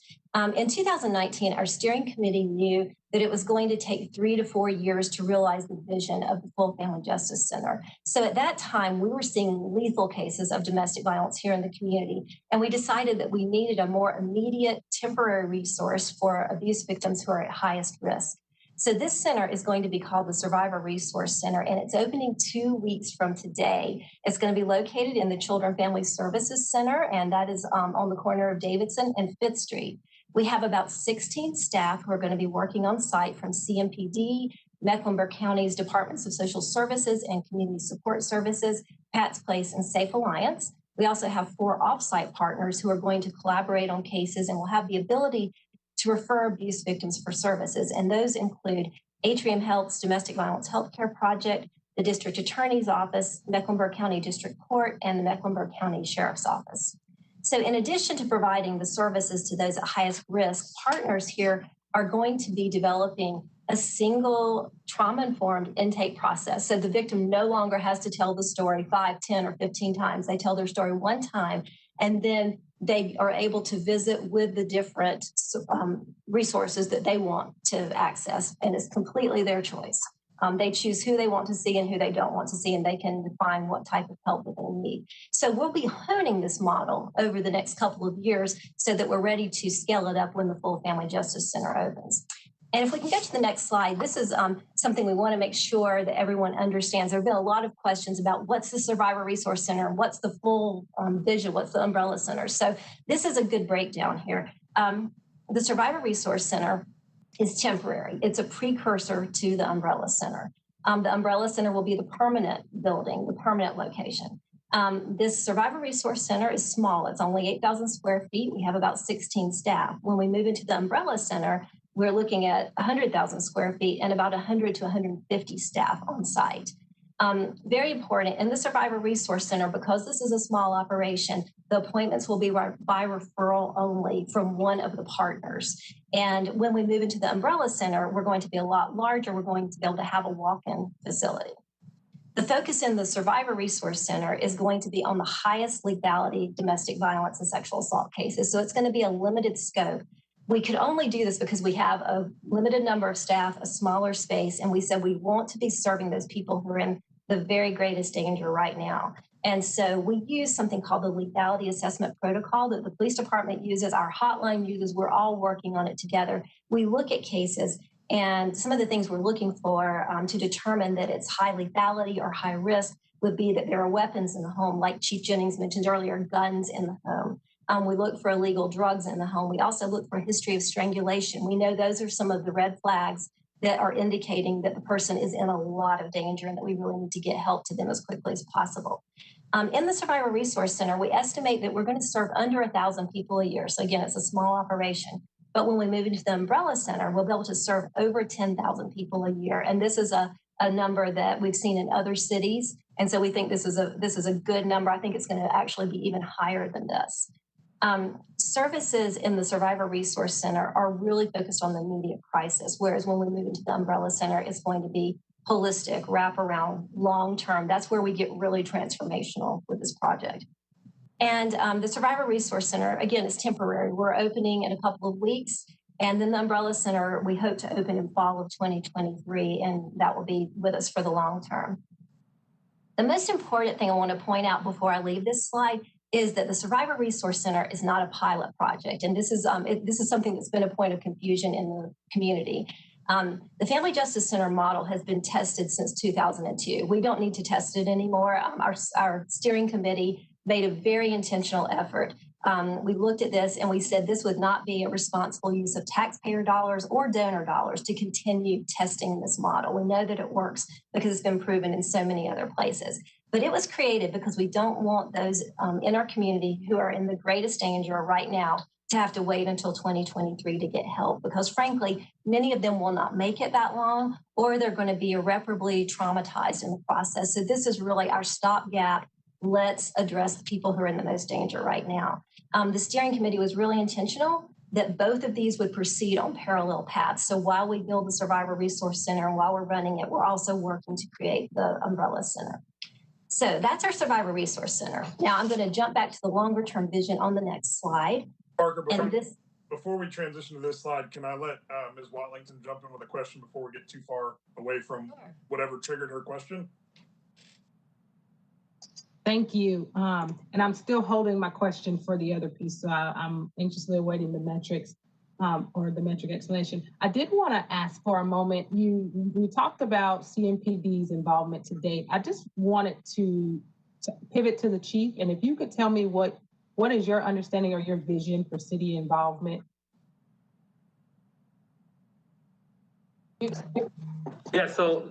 In 2019, our steering committee knew that it was going to take 3 to 4 years to realize the vision of the full Family Justice Center. So at that time, we were seeing lethal cases of domestic violence here in the community. And we decided that we needed a more immediate temporary resource for abuse victims who are at highest risk. So this center is going to be called the Survivor Resource Center, and it's opening 2 weeks from today. It's going to be located in the Children Family Services Center, and that is on the corner of Davidson and 5th Street. We have about 16 staff who are going to be working on site from CMPD, Mecklenburg County's Departments of Social Services and Community Support Services, Pat's Place, and Safe Alliance. We also have 4 off-site partners who are going to collaborate on cases and will have the ability to refer abuse victims for services. And those include Atrium Health's Domestic Violence Healthcare Project, the District Attorney's Office, Mecklenburg County District Court, and the Mecklenburg County Sheriff's Office. So in addition to providing the services to those at highest risk, partners here are going to be developing a single trauma-informed intake process. So the victim no longer has to tell the story 5, 10, or 15 times. They tell their story one time, and then they are able to visit with the different resources that they want to access, and it's completely their choice. They choose who they want to see and who they don't want to see, and they can define what type of help that they need. So we'll be honing this model over the next couple of years so that we're ready to scale it up when the full Family Justice Center opens. And if we can go to the next slide, this is something we want to make sure that everyone understands. There have been a lot of questions about what's the Survivor Resource Center, what's the full vision, what's the umbrella center. So this is a good breakdown here. The Survivor Resource Center is temporary. It's a precursor to the umbrella center. The umbrella center will be the permanent building, the permanent location. This Survivor Resource Center is small. It's only 8,000 square feet. We have about 16 staff. When we move into the umbrella center, we're looking at 100,000 square feet and about 100 to 150 staff on site. Very important in the Survivor Resource Center, because this is a small operation, the appointments will be by referral only from one of the partners. And when we move into the Umbrella Center, we're going to be a lot larger. We're going to be able to have a walk-in facility. The focus in the Survivor Resource Center is going to be on the highest lethality domestic violence and sexual assault cases. So it's going to be a limited scope. We could only do this because we have a limited number of staff, a smaller space, and we said we want to be serving those people who are in the very greatest danger right now. And so we use something called the lethality assessment protocol that the police department uses, our hotline uses, we're all working on it together. We look at cases, and some of the things we're looking for to determine that it's high lethality or high risk would be that there are weapons in the home, like Chief Jennings mentioned earlier, guns in the home. We look for illegal drugs in the home. We also look for a history of strangulation. We know those are some of the red flags that are indicating that the person is in a lot of danger and that we really need to get help to them as quickly as possible. In the Survivor Resource Center, we estimate that we're going to serve under 1,000 people a year. So again, it's a small operation. But when we move into the Umbrella Center, we'll be able to serve over 10,000 people a year. And this is a number that we've seen in other cities. And so we think this is a good number. I think it's going to actually be even higher than this. Services in the Survivor Resource Center are really focused on the immediate crisis, whereas when we move into the Umbrella Center, it's going to be holistic, wraparound, long-term. That's where we get really transformational with this project. And the Survivor Resource Center, again, is temporary. We're opening in a couple of weeks. And then the Umbrella Center, we hope to open in fall of 2023, and that will be with us for the long term. The most important thing I want to point out before I leave this slide is that the Survivor Resource Center is not a pilot project. And this is something that's been a point of confusion in the community. The Family Justice Center model has been tested since 2002. We don't need to test it anymore. Our steering committee made a very intentional effort. We looked at this and we said this would not be a responsible use of taxpayer dollars or donor dollars to continue testing this model. We know that it works because it's been proven in so many other places. But it was created because we don't want those in our community who are in the greatest danger right now to have to wait until 2023 to get help, because frankly, many of them will not make it that long, or they're going to be irreparably traumatized in the process. So this is really our stopgap. Let's address the people who are in the most danger right now. The steering committee was really intentional that both of these would proceed on parallel paths. So while we build the Survivor Resource Center and while we're running it, we're also working to create the Umbrella Center. So that's our Survivor Resource Center. Now I'm going to jump back to the longer term vision on the next slide. Parker, before we transition to this slide, can I let Ms. Watlington jump in with a question before we get too far away from whatever triggered her question? Thank you. And I'm still holding my question for the other piece, so I'm anxiously awaiting the metrics or the metric explanation. I did want to ask for a moment, we talked about CMPD's involvement to date. I just wanted to pivot to the chief, and if you could tell me what is your understanding or your vision for city involvement? Yeah, so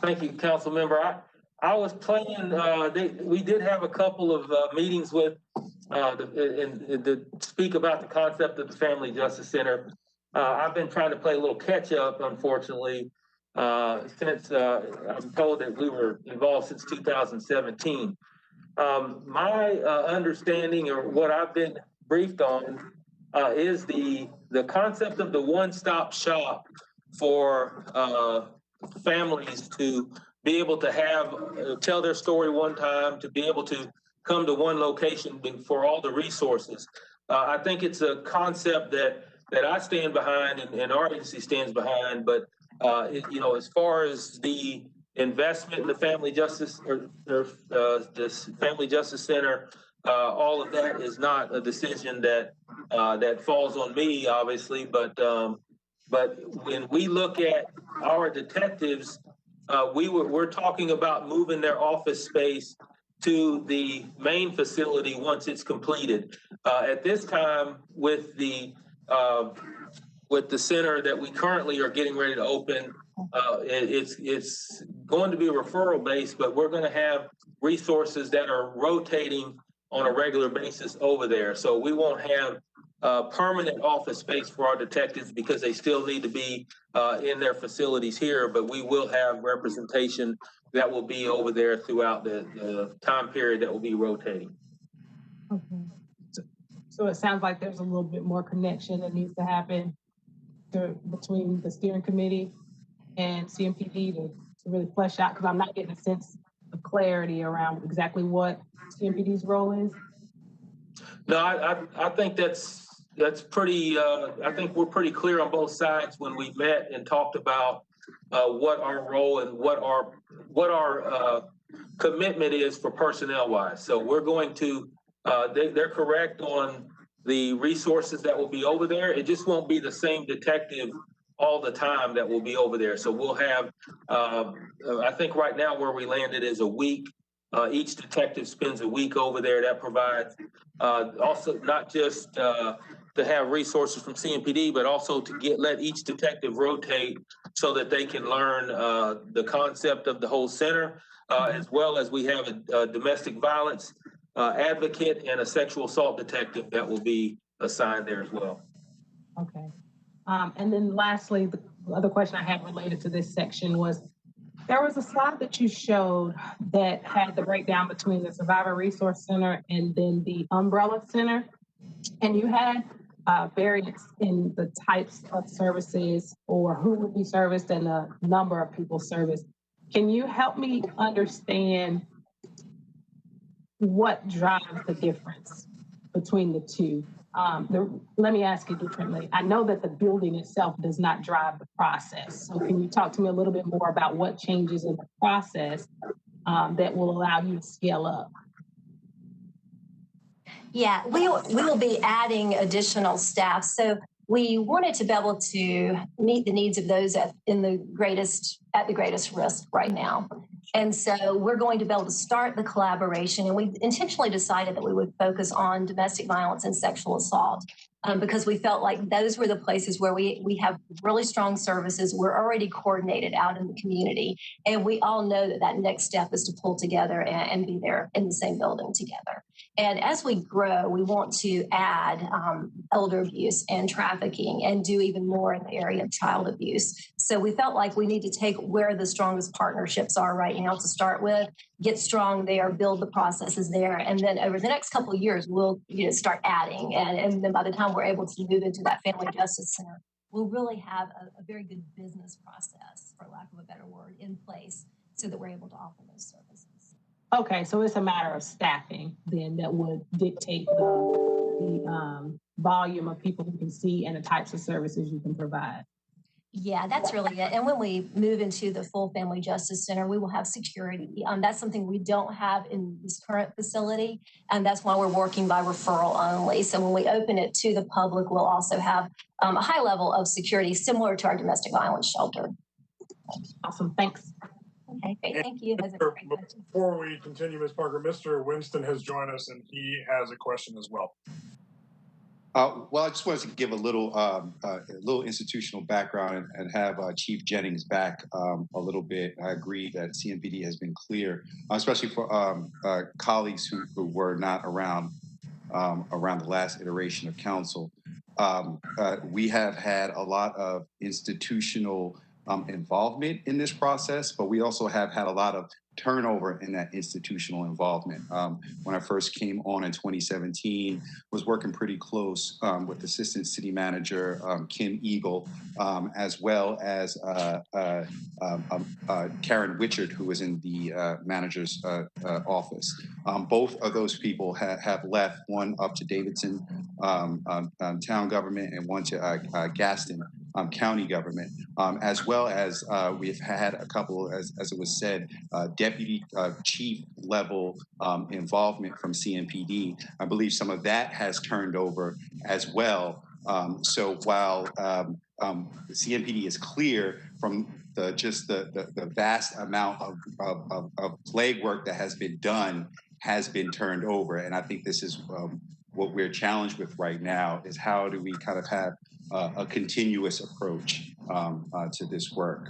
thank you, council member. I was planning, we did have a couple of meetings with, to speak about the concept of the Family Justice Center. I've been trying to play a little catch up, unfortunately, since I'm told that we were involved since 2017. My understanding, or what I've been briefed on, is the concept of the one-stop shop for families to be able to have, tell their story one time, to be able to come to one location for all the resources. I think it's a concept that I stand behind and our agency stands behind, but as far as the investment in the Family Justice or this Family Justice Center, all of that is not a decision that falls on me, obviously, but when we look at our detectives, we're talking about moving their office space to the main facility once it's completed. At this time, with the center that we currently are getting ready to open, it's going to be referral based, but we're going to have resources that are rotating on a regular basis over there. So we won't have permanent office space for our detectives because they still need to be in their facilities here, but we will have representation that will be over there throughout the time period that will be rotating. Okay. So it sounds like there's a little bit more connection that needs to happen between the steering committee and CMPD to really flesh out, because I'm not getting a sense of clarity around exactly what CMPD's role is. No, I think that's pretty, I think we're pretty clear on both sides when we met and talked about what our role and what our commitment is for personnel wise. So we're going to, they're correct on the resources that will be over there. It just won't be the same detective all the time that will be over there. So we'll have, I think right now where we landed is a week. Each detective spends a week over there. That provides also not just to have resources from CMPD, but also to let each detective rotate so that they can learn the concept of the whole center, as well as we have a domestic violence advocate and a sexual assault detective that will be assigned there as well. Okay. And then lastly, the other question I had related to this section was, There was a slide that you showed that had the breakdown between the Survivor Resource Center and then the Umbrella Center. And you had variance in the types of services or who would be serviced and the number of people serviced. Can you help me understand what drives the difference between the two? Let me ask you differently. I know that the building itself does not drive the process. So can you talk to me a little bit more about what changes in the process that will allow you to scale up? Yeah, we will be adding additional staff. So we wanted to be able to meet the needs of those at the greatest risk right now. And so we're going to be able to start the collaboration, and we intentionally decided that we would focus on domestic violence and sexual assault because we felt like those were the places where we have really strong services. We're already coordinated out in the community, and we all know that that next step is to pull together and be there in the same building together. And as we grow, we want to add elder abuse and trafficking and do even more in the area of child abuse. So we felt like we need to take where the strongest partnerships are right now to start with, get strong there, build the processes there, and then over the next couple of years, we'll start adding. And then by the time we're able to move into that Family Justice Center, we'll really have a very good business process, for lack of a better word, in place so that we're able to offer those services. Okay, so it's a matter of staffing then that would dictate the volume of people who can see and the types of services you can provide. Yeah, that's really it. And when we move into the full Family Justice Center, we will have security. That's something we don't have in this current facility, and that's why we're working by referral only. So when we open it to the public, we'll also have a high level of security similar to our domestic violence shelter. Awesome, thanks. Okay, great, thank you. Before we continue, Ms. Parker, Mr. Winston has joined us and he has a question as well. Well, I just wanted to give a little institutional background and have Chief Jennings back a little bit. I agree that CMPD has been clear, especially for colleagues who were not around the last iteration of council. We have had a lot of institutional involvement in this process, but we also have had a lot of turnover in that institutional involvement. When I first came on in 2017, was working pretty close with Assistant City Manager Kim Eagle, as well as Karen Wichard, who was in the manager's office. Both of those people have left, one up to Davidson town government and one to Gaston county government, as well as we've had a couple, as it was said, deputy chief level involvement from CMPD. I believe some of that has turned over as well. So while CMPD is clear from the vast amount of legwork that has been done has been turned over. And I think this is what we're challenged with right now is how do we kind of have a continuous approach to this work.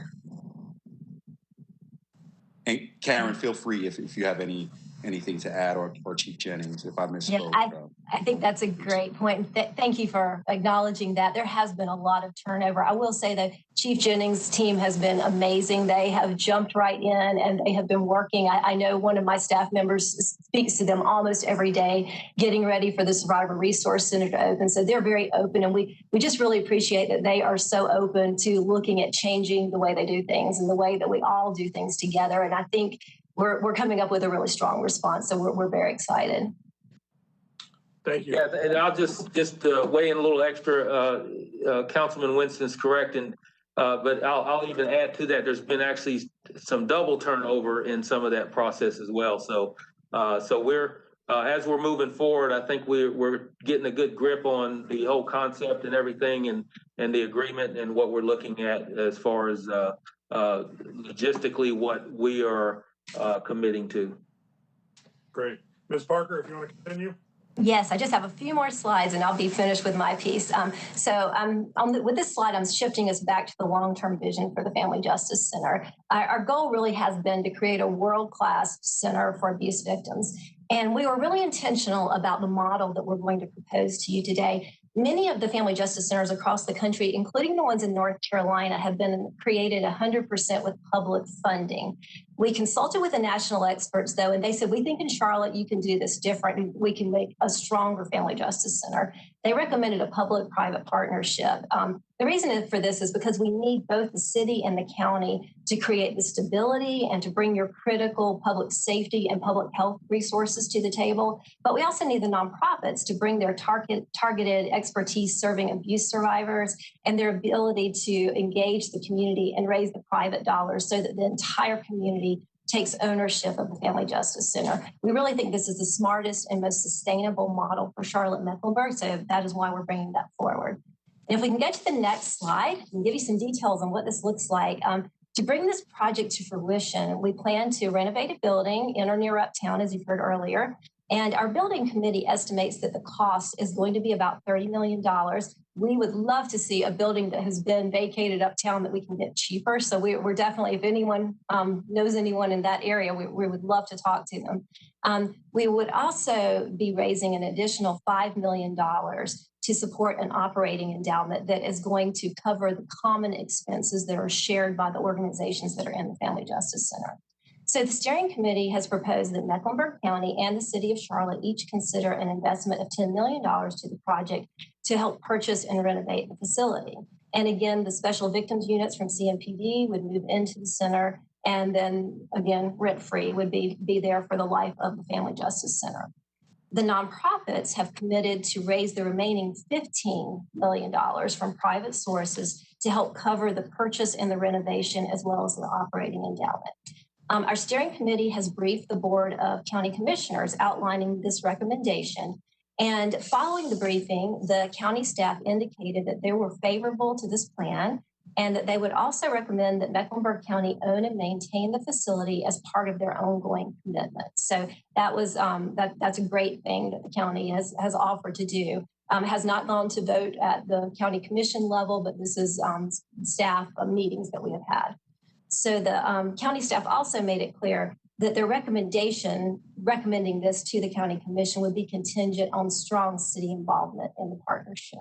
And Karen, feel free if you have anything to add, or Chief Jennings, if I misspoke. Yeah, I think that's a great point. Thank you for acknowledging that. There has been a lot of turnover. I will say that Chief Jennings' team has been amazing. They have jumped right in and they have been working. I know one of my staff members speaks to them almost every day, getting ready for the Survivor Resource Center to open. So they're very open, and we just really appreciate that they are so open to looking at changing the way they do things and the way that we all do things together. And I think we're coming up with a really strong response. So we're very excited. Thank you. Yeah, and I'll just weigh in a little extra. Councilman Winston's correct, but I'll even add to that. There's been actually some double turnover in some of that process as well. So we're as we're moving forward, I think we're getting a good grip on the whole concept and everything, and the agreement and what we're looking at as far as logistically what we are committing to. Great. Ms. Parker, if you want to continue. Yes, I just have a few more slides and I'll be finished with my piece. With this slide, I'm shifting us back to the long-term vision for the Family Justice Center. Our goal really has been to create a world-class center for abuse victims. And we were really intentional about the model that we're going to propose to you today. Many of the family justice centers across the country, including the ones in North Carolina, have been created 100% with public funding. We consulted with the national experts, though, and they said, we think in Charlotte you can do this different and we can make a stronger family justice center. They recommended a public-private partnership. The reason for this is because we need both the city and the county to create the stability and to bring your critical public safety and public health resources to the table. But we also need the nonprofits to bring their targeted expertise serving abuse survivors and their ability to engage the community and raise the private dollars so that the entire community takes ownership of the Family Justice Center. We really think this is the smartest and most sustainable model for Charlotte-Mecklenburg, so that is why we're bringing that forward. And if we can get to the next slide and give you some details on what this looks like. To bring this project to fruition, we plan to renovate a building in or near Uptown, as you've heard earlier. And our building committee estimates that the cost is going to be about $30 million. We would love to see a building that has been vacated uptown that we can get cheaper. So we're definitely, if anyone knows anyone in that area, we would love to talk to them. We would also be raising an additional $5 million to support an operating endowment that is going to cover the common expenses that are shared by the organizations that are in the Family Justice Center. So the steering committee has proposed that Mecklenburg County and the city of Charlotte each consider an investment of $10 million to the project to help purchase and renovate the facility. And again, the special victims units from CMPD would move into the center, and then again, rent-free would be there for the life of the Family Justice Center. The nonprofits have committed to raise the remaining $15 million from private sources to help cover the purchase and the renovation as well as the operating endowment. Our steering committee has briefed the Board of County Commissioners outlining this recommendation. And following the briefing, the county staff indicated that they were favorable to this plan and that they would also recommend that Mecklenburg County own and maintain the facility as part of their ongoing commitment. So that was that's a great thing that the county has offered to do. Has not gone to vote at the county commission level, but this is staff meetings that we have had. So the county staff also made it clear that their recommending this to the county commission would be contingent on strong city involvement in the partnership.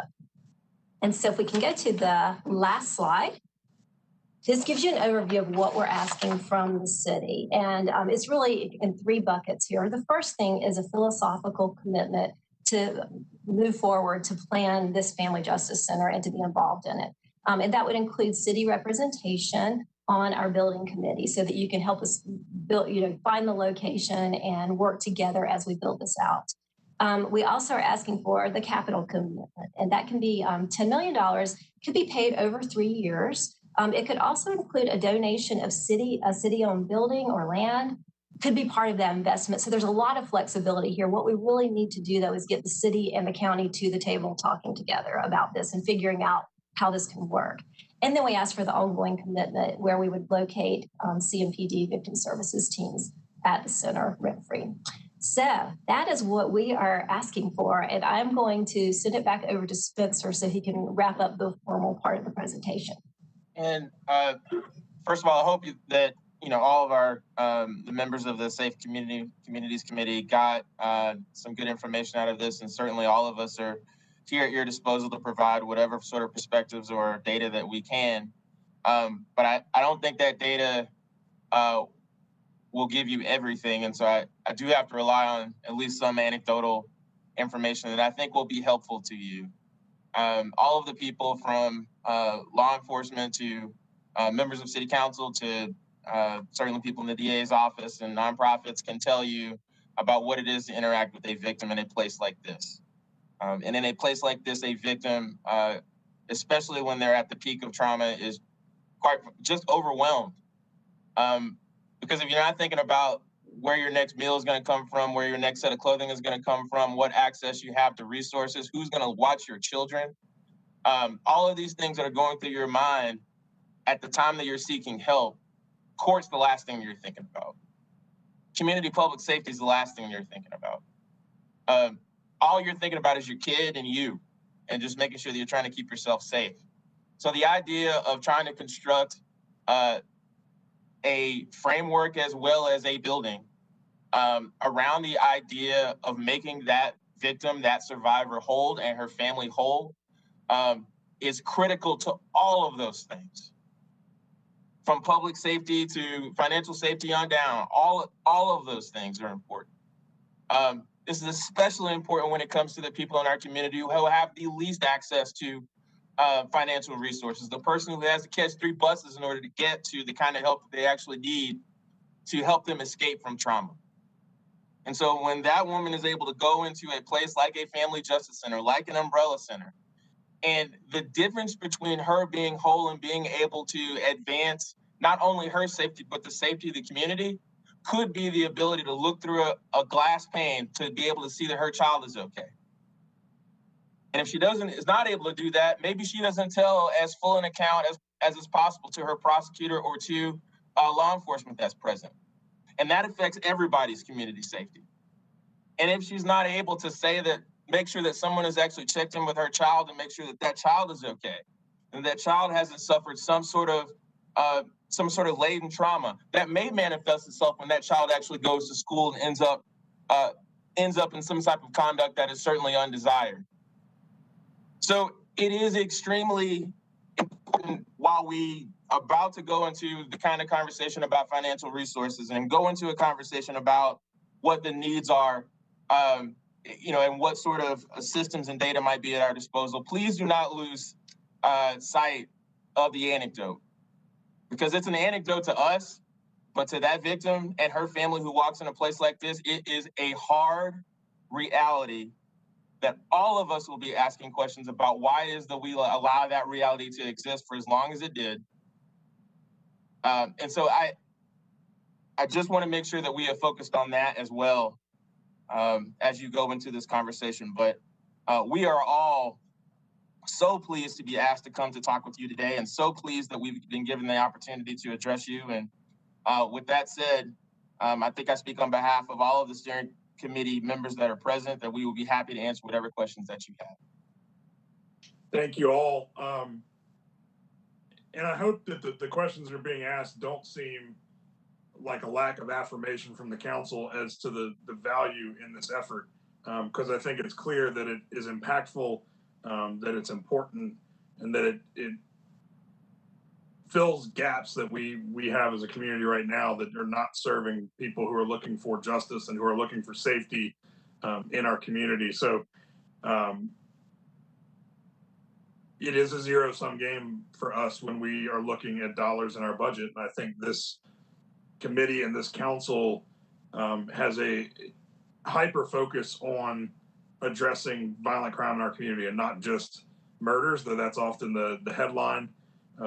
And so if we can go to the last slide, this gives you an overview of what we're asking from the city. And it's really in three buckets here. The first thing is a philosophical commitment to move forward to plan this Family Justice Center and to be involved in it. And that would include city representation on our building committee so that you can help us build, find the location and work together as we build this out. We also are asking for the capital commitment, and that can be $10 million, could be paid over 3 years. It could also include a donation of a city-owned building or land, could be part of that investment. So there's a lot of flexibility here. What we really need to do, though, is get the city and the county to the table talking together about this and figuring out how this can work. And then we ask for the ongoing commitment where we would locate CMPD victim services teams at the center rent-free. So that is what we are asking for. And I'm going to send it back over to Spencer so he can wrap up the formal part of the presentation. And first of all, I hope that all of our the members of the Safe Communities Committee got some good information out of this, and certainly all of us are here at your disposal to provide whatever sort of perspectives or data that we can. But I don't think that data will give you everything. And so I do have to rely on at least some anecdotal information that I think will be helpful to you. All of the people from law enforcement to members of city council to certainly people in the DA's office and nonprofits can tell you about what it is to interact with a victim in a place like this. And in a place like this, a victim, especially when they're at the peak of trauma, is quite just overwhelmed. Because if you're not thinking about where your next meal is going to come from, where your next set of clothing is going to come from, what access you have to resources, who's going to watch your children, all of these things that are going through your mind at the time that you're seeking help, court's the last thing you're thinking about. Community public safety is the last thing you're thinking about. All you're thinking about is your kid and you, and just making sure that you're trying to keep yourself safe. So the idea of trying to construct a framework as well as a building around the idea of making that victim, that survivor whole and her family whole is critical to all of those things. From public safety to financial safety on down, all of those things are important. This is especially important when it comes to the people in our community who have the least access to financial resources. The person who has to catch 3 buses in order to get to the kind of help that they actually need to help them escape from trauma. And so when that woman is able to go into a place like a family justice center, like an umbrella center, and the difference between her being whole and being able to advance not only her safety, but the safety of the community, could be the ability to look through a glass pane to be able to see that her child is okay. And if she is not able to do that, maybe she doesn't tell as full an account as is possible to her prosecutor or to law enforcement that's present. And that affects everybody's community safety. And if she's not able to say that, make sure that someone has actually checked in with her child and make sure that that child is okay, and that child hasn't suffered some sort of latent trauma that may manifest itself when that child actually goes to school and ends up in some type of conduct that is certainly undesired. So it is extremely important while we are about to go into the kind of conversation about financial resources and go into a conversation about what the needs are, and what sort of systems and data might be at our disposal. Please do not lose sight of the anecdote, because it's an anecdote to us, but to that victim and her family who walks in a place like this, it is a hard reality that all of us will be asking questions about. Why is that we allow that reality to exist for as long as it did? And so I just want to make sure that we have focused on that as well as you go into this conversation. But we are all so pleased to be asked to come to talk with you today, and so pleased that we've been given the opportunity to address you. And with that said, I think I speak on behalf of all of the steering committee members that are present, that we will be happy to answer whatever questions that you have. Thank you all. And I hope that the questions that are being asked don't seem like a lack of affirmation from the council as to the value in this effort, because I think it's clear that it is impactful, that it's important, and that it fills gaps that we have as a community right now that are not serving people who are looking for justice and who are looking for safety in our community. So it is a zero-sum game for us when we are looking at dollars in our budget. And I think this committee and this council has a hyper focus on addressing violent crime in our community, and not just murders, though that's often the headline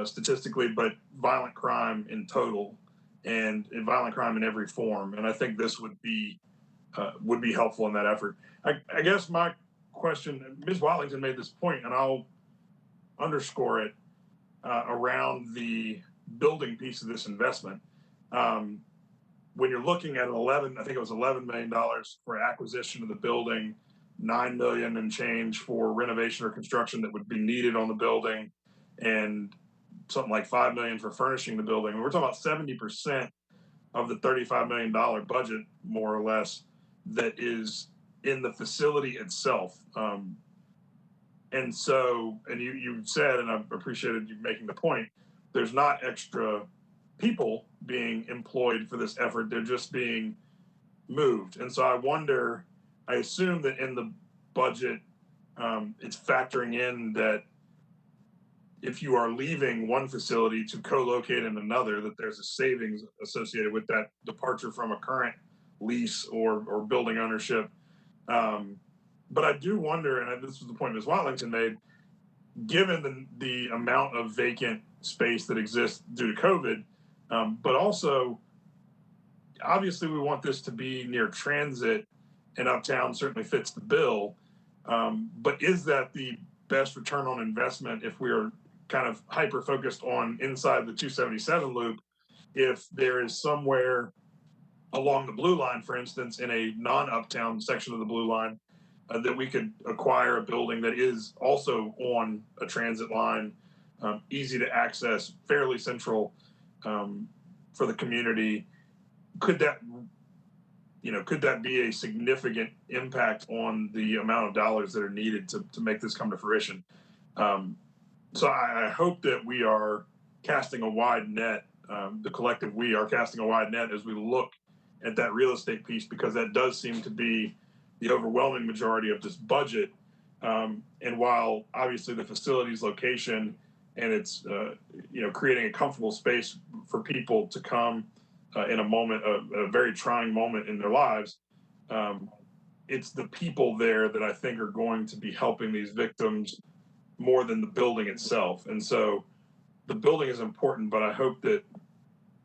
statistically, but violent crime in total and violent crime in every form. And I think this would be helpful in that effort. I guess my question, Ms. Watlington made this point, and I'll underscore it around the building piece of this investment. When you're looking at I think it was $11 million for acquisition of the building, $9 million and change for renovation or construction that would be needed on the building, and something like $5 million for furnishing the building. And we're talking about 70% of the $35 million budget, more or less, that is in the facility itself. And so, and you said, and I appreciated you making the point, there's not extra people being employed for this effort. They're just being moved. And so I assume that in the budget, it's factoring in that if you are leaving one facility to co-locate in another, that there's a savings associated with that departure from a current lease or building ownership. But I do wonder, and this was the point Ms. Watlington made, given the amount of vacant space that exists due to COVID, but also, obviously we want this to be near transit, and Uptown certainly fits the bill. But is that the best return on investment if we are kind of hyper-focused on inside the 277 loop, if there is somewhere along the Blue Line, for instance, in a non-Uptown section of the Blue Line, that we could acquire a building that is also on a transit line, easy to access, fairly central for the community? Could that could that be a significant impact on the amount of dollars that are needed to make this come to fruition? So I hope that we are casting a wide net, the collective we are casting a wide net as we look at that real estate piece, because that does seem to be the overwhelming majority of this budget. And while obviously the facility's location and it's, creating a comfortable space for people to come in a very trying moment in their lives, it's the people there that I think are going to be helping these victims more than the building itself. And so the building is important, but I hope that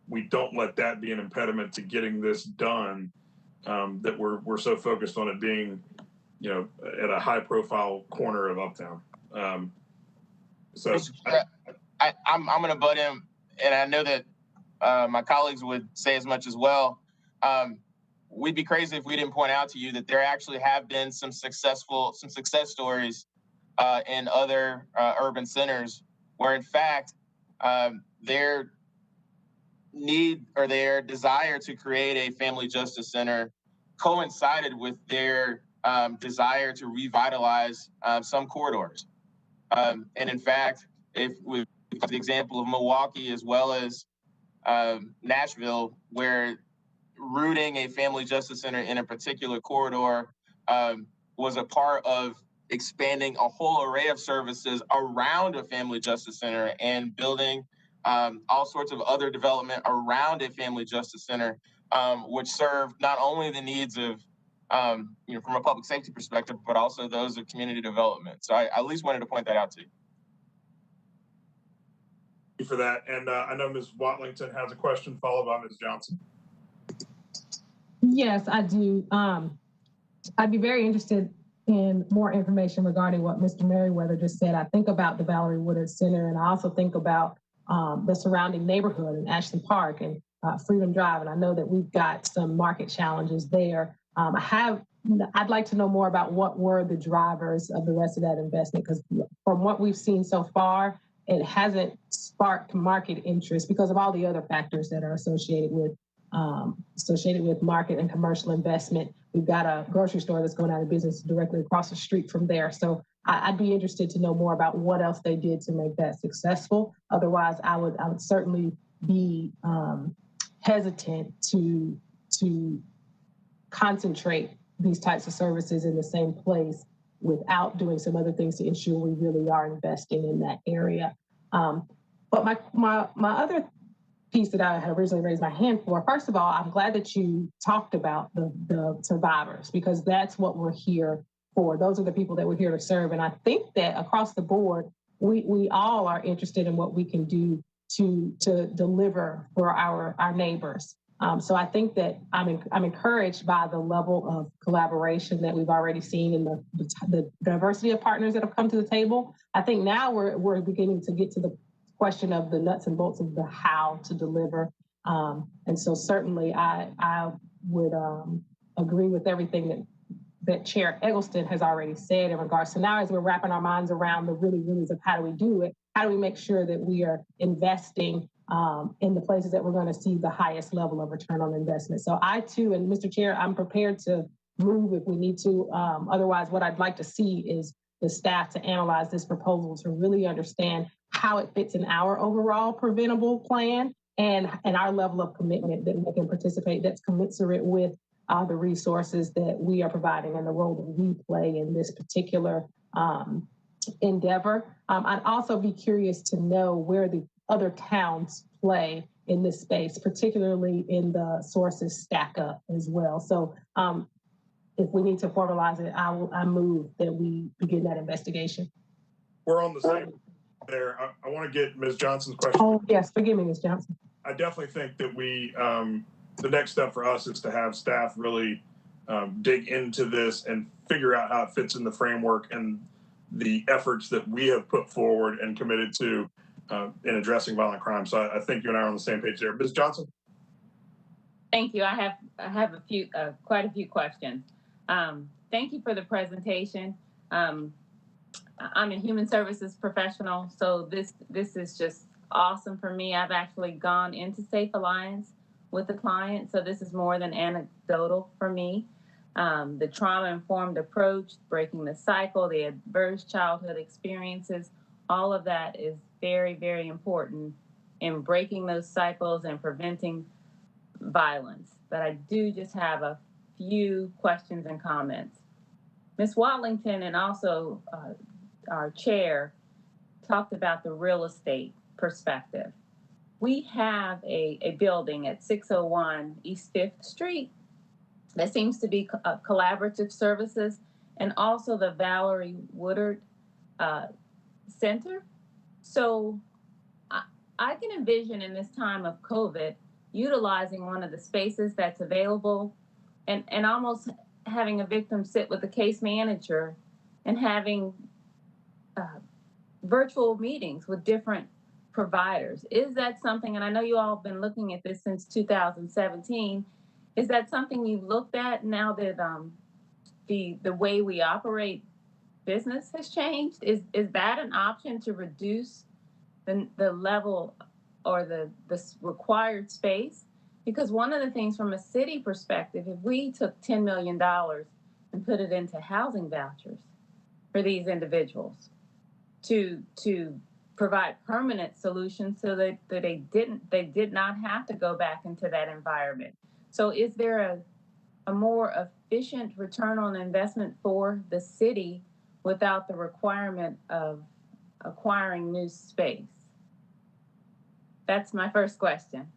we don't let that be an impediment to getting this done, that we're so focused on it being, at a high profile corner of Uptown. I'm going to butt in, and I know that my colleagues would say as much as well. We'd be crazy if we didn't point out to you that there actually have been some success stories in other urban centers where, in fact, their need or their desire to create a family justice center coincided with their desire to revitalize some corridors. And in fact, if we take the example of Milwaukee as well as Nashville, where rooting a family justice center in a particular corridor was a part of expanding a whole array of services around a family justice center and building all sorts of other development around a family justice center, which served not only the needs of, from a public safety perspective, but also those of community development. So I at least wanted to point that out to you. Thank you for that. And I know Ms. Watlington has a question, followed by Ms. Johnson. Yes, I do. I'd be very interested in more information regarding what Mr. Merriweather just said. I think about the Valerie Woodard Center, and I also think about the surrounding neighborhood in Ashley Park and Freedom Drive. And I know that we've got some market challenges there. I'd like to know more about what were the drivers of the rest of that investment, because from what we've seen so far, it hasn't sparked market interest because of all the other factors that are associated with market and commercial investment. We've got a grocery store that's going out of business directly across the street from there. So I'd be interested to know more about what else they did to make that successful. Otherwise, I would certainly be hesitant to concentrate these types of services in the same place without doing some other things to ensure we really are investing in that area. But my other piece that I had originally raised my hand for, first of all, I'm glad that you talked about the survivors, because that's what we're here for. Those are the people that we're here to serve. And I think that across the board, we all are interested in what we can do to deliver for our neighbors. So I think that I'm encouraged by the level of collaboration that we've already seen in the diversity of partners that have come to the table. I think now we're beginning to get to the question of the nuts and bolts of the how to deliver. And so certainly I would agree with everything that Chair Eggleston has already said in regards to now, as we're wrapping our minds around the really of how do we do it, how do we make sure that we are investing in the places that we're going to see the highest level of return on investment. So I too, and Mr. Chair, I'm prepared to move if we need to. Otherwise, what I'd like to see is the staff to analyze this proposal to really understand how it fits in our overall preventable plan and our level of commitment that we can participate that's commensurate with the resources that we are providing and the role that we play in this particular endeavor. I'd also be curious to know where the other towns play in this space, particularly in the sources stack up as well. So if we need to formalize it, I move that we begin that investigation. We're on the same there. I want to get Ms. Johnson's question. Oh, yes, forgive me, Ms. Johnson. I definitely think that the next step for us is to have staff really dig into this and figure out how it fits in the framework and the efforts that we have put forward and committed to in addressing violent crime. So I think you and I are on the same page there. Ms. Johnson? Thank you. I have quite a few questions. Thank you for the presentation. I'm a human services professional, so this is just awesome for me. I've actually gone into Safe Alliance with the client. So this is more than anecdotal for me. The trauma-informed approach, breaking the cycle, the adverse childhood experiences, all of that is very, very important in breaking those cycles and preventing violence. But I do just have a few questions and comments. Ms. Watlington and also our chair talked about the real estate perspective. We have a building at 601 East 5th Street that seems to be collaborative services, and also the Valerie Woodard Center. So I can envision in this time of COVID, utilizing one of the spaces that's available and almost having a victim sit with the case manager and having virtual meetings with different providers. Is that something, and I know you all have been looking at this since 2017, is that something you looked at now that the way we operate business has changed? Is that an option to reduce the level or the required space? Because one of the things from a city perspective, if we took $10 million and put it into housing vouchers for these individuals to provide permanent solutions so that they did not have to go back into that environment. So is there a more efficient return on investment for the city without the requirement of acquiring new space? That's my first question.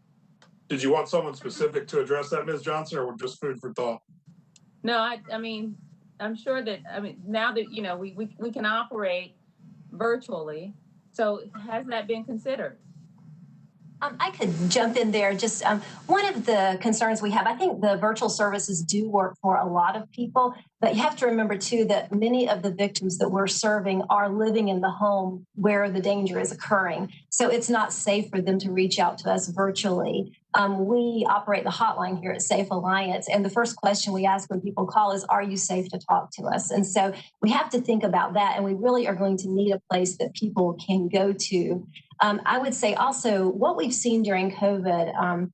Did you want someone specific to address that, Ms. Johnson, or just food for thought? No, I mean, I'm sure that, now that, we can operate virtually, so has that been considered? I could jump in there. Just one of the concerns we have, I think the virtual services do work for a lot of people, but you have to remember too that many of the victims that we're serving are living in the home where the danger is occurring. So it's not safe for them to reach out to us virtually. We operate the hotline here at Safe Alliance, and the first question we ask when people call is, are you safe to talk to us? And so we have to think about that, and we really are going to need a place that people can go to. I would say also what we've seen during COVID,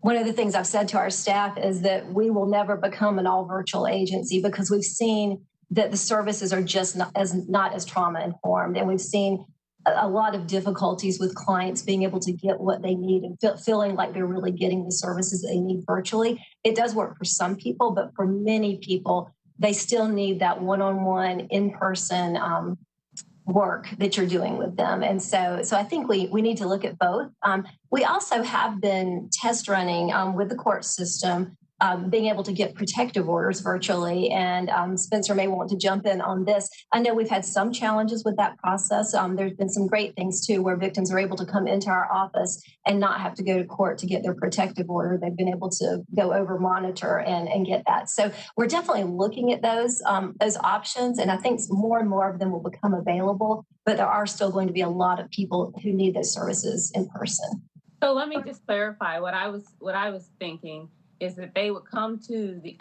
one of the things I've said to our staff is that we will never become an all virtual agency because we've seen that the services are just not as trauma informed. And we've seen a lot of difficulties with clients being able to get what they need and feeling like they're really getting the services they need virtually. It does work for some people, but for many people, they still need that one-on-one, in-person work that you're doing with them. And so I think we need to look at both. We also have been test running with the court system, being able to get protective orders virtually. And Spencer may want to jump in on this. I know we've had some challenges with that process. There's been some great things too, where victims are able to come into our office and not have to go to court to get their protective order. They've been able to go over monitor and get that. So we're definitely looking at those options. And I think more and more of them will become available, but there are still going to be a lot of people who need those services in person. So let me just clarify what I was thinking is that they would come to the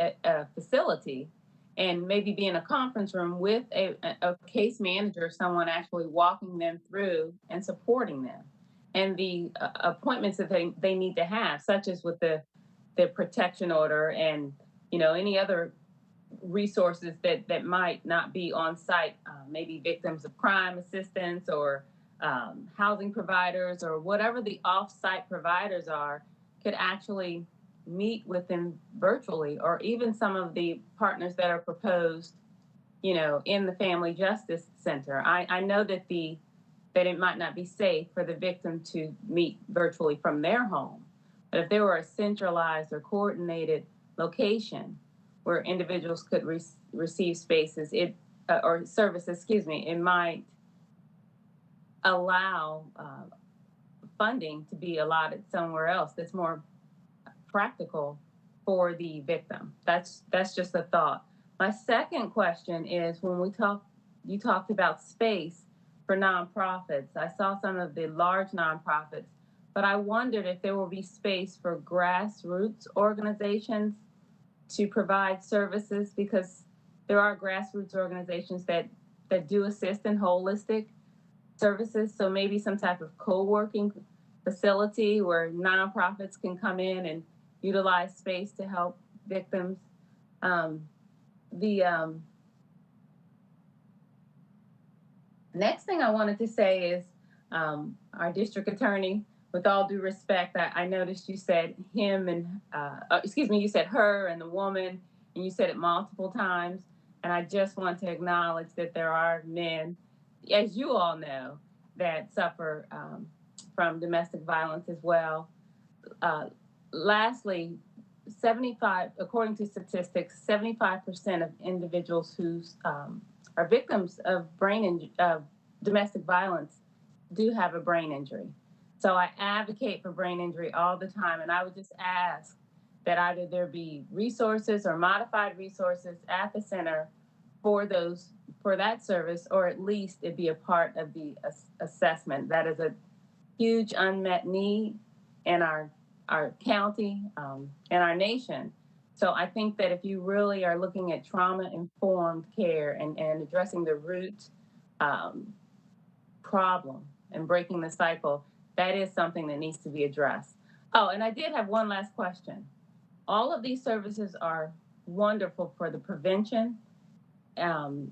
facility and maybe be in a conference room with a case manager, someone actually walking them through and supporting them. And the appointments that they need to have, such as with the protection order and, any other resources that might not be on site, maybe victims of crime assistance or housing providers or whatever the off-site providers are, could actually meet with them virtually, or even some of the partners that are proposed, in the Family Justice Center. I know that it might not be safe for the victim to meet virtually from their home, but if there were a centralized or coordinated location where individuals could receive spaces, or services, it might allow funding to be allotted somewhere else that's more practical for the victim. That's just a thought. My second question is, when you talked about space for nonprofits. I saw some of the large nonprofits, but I wondered if there will be space for grassroots organizations to provide services, because there are grassroots organizations that do assist in holistic services. So maybe some type of co-working facility where nonprofits can come in utilize space to help victims. The next thing I wanted to say is our district attorney, with all due respect, I noticed you said him and, you said her and the woman, and you said it multiple times. And I just want to acknowledge that there are men, as you all know, that suffer from domestic violence as well. Lastly, according to statistics, 75% of individuals who are victims of domestic violence do have a brain injury. So I advocate for brain injury all the time, and I would just ask that either there be resources or modified resources at the center for that service, or at least it be a part of the assessment. That is a huge unmet need in our county and our nation. So I think that if you really are looking at trauma-informed care and addressing the root problem and breaking the cycle, that is something that needs to be addressed. Oh, and I did have one last question. All of these services are wonderful for the prevention and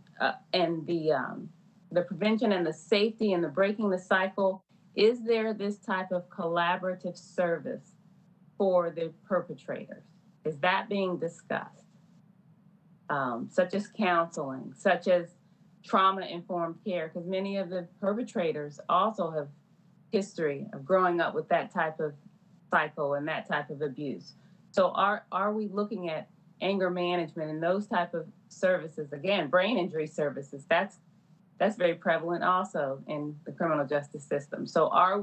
the prevention and the safety and the breaking the cycle. Is there this type of collaborative service for the perpetrators? Is that being discussed? Such as counseling, such as trauma-informed care, because many of the perpetrators also have history of growing up with that type of cycle and that type of abuse. So are we looking at anger management and those type of services? Again, brain injury services, that's very prevalent also in the criminal justice system. So are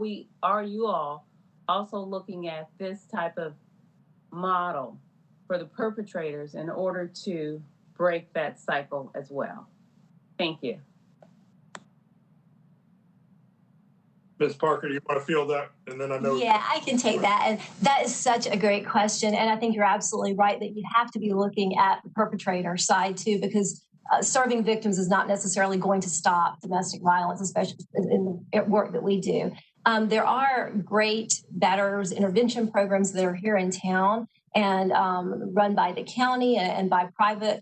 you all also looking at this type of model for the perpetrators in order to break that cycle as well? Thank you. Ms. Parker, do you want to field that? And then I know. Yeah, I can take that. And that is such a great question. And I think you're absolutely right that you have to be looking at the perpetrator side too, because serving victims is not necessarily going to stop domestic violence, especially in the work that we do. There are great VADRS intervention programs that are here in town and run by the county and by private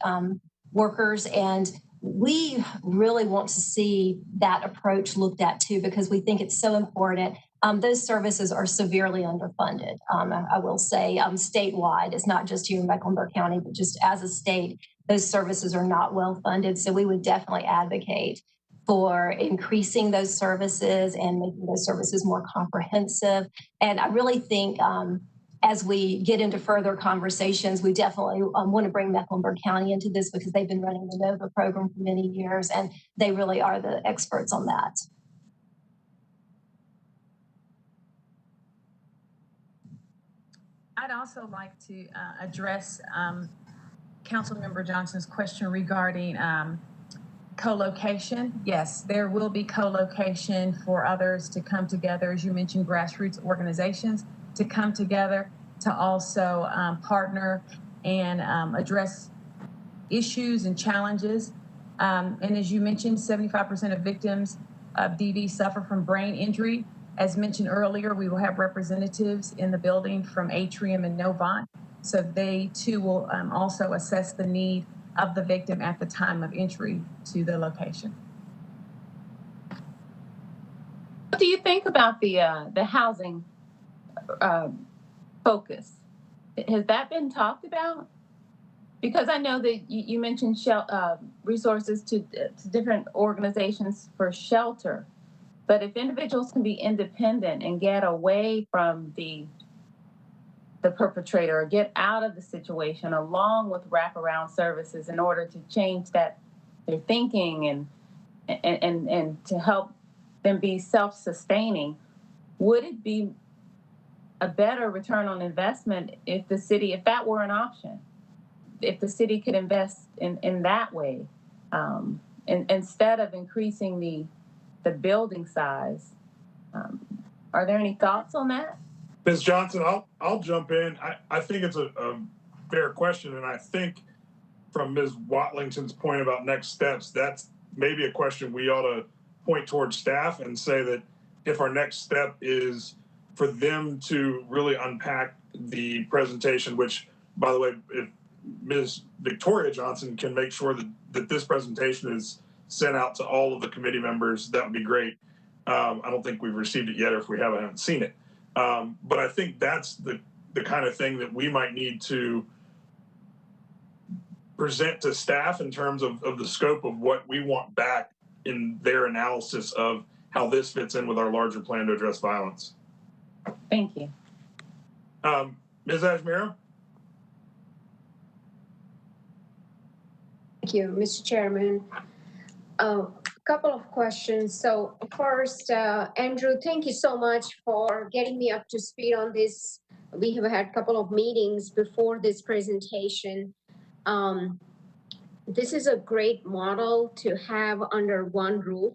workers. And we really want to see that approach looked at too, because we think it's so important. Those services are severely underfunded. I will say statewide, it's not just here in Mecklenburg County, but just as a state, those services are not well funded. So we would definitely advocate for increasing those services and making those services more comprehensive. And I really think as we get into further conversations, we definitely want to bring Mecklenburg County into this because they've been running the NOVA program for many years, and they really are the experts on that. I'd also like to address Councilmember Johnson's question regarding co-location. Yes, there will be co-location for others to come together, as you mentioned, grassroots organizations to come together to also partner and address issues and challenges. And as you mentioned, 75% of victims of DV suffer from brain injury. As mentioned earlier, we will have representatives in the building from Atrium and Novant. So they too will also assess the need of the victim at the time of entry to the location. What do you think about the housing focus? Has that been talked about? Because I know that you mentioned resources to different organizations for shelter, but if individuals can be independent and get away from the perpetrator or get out of the situation along with wraparound services in order to change their thinking and to help them be self-sustaining, would it be a better return on investment if that were an option, if the city could invest in that way, instead of increasing the building size? Are there any thoughts on that? Ms. Johnson, I'll jump in. I think it's a fair question, and I think from Ms. Watlington's point about next steps, that's maybe a question we ought to point towards staff and say that if our next step is for them to really unpack the presentation, which, by the way, if Ms. Victoria Johnson can make sure that this presentation is sent out to all of the committee members, that would be great. I don't think we've received it yet, or if we haven't seen it. But I think that's the kind of thing that we might need to present to staff in terms of the scope of what we want back in their analysis of how this fits in with our larger plan to address violence. Thank you. Ms. Ajmera? Thank you, Mr. Chairman. A couple of questions. So first, Andrew, thank you so much for getting me up to speed on this. We have had a couple of meetings before this presentation. This is a great model to have under one roof,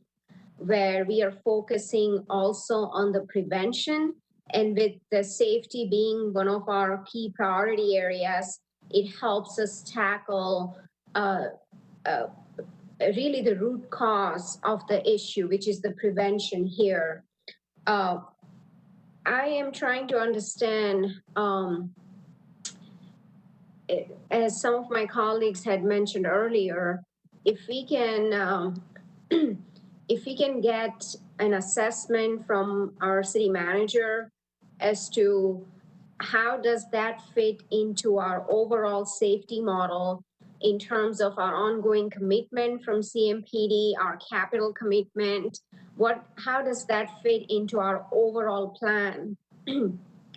where we are focusing also on the prevention, and with the safety being one of our key priority areas, it helps us tackle really the root cause of the issue, which is the prevention here. I am trying to understand, as some of my colleagues had mentioned earlier, if we can get an assessment from our city manager as to how does that fit into our overall safety model in terms of our ongoing commitment from CMPD, our capital commitment, how does that fit into our overall plan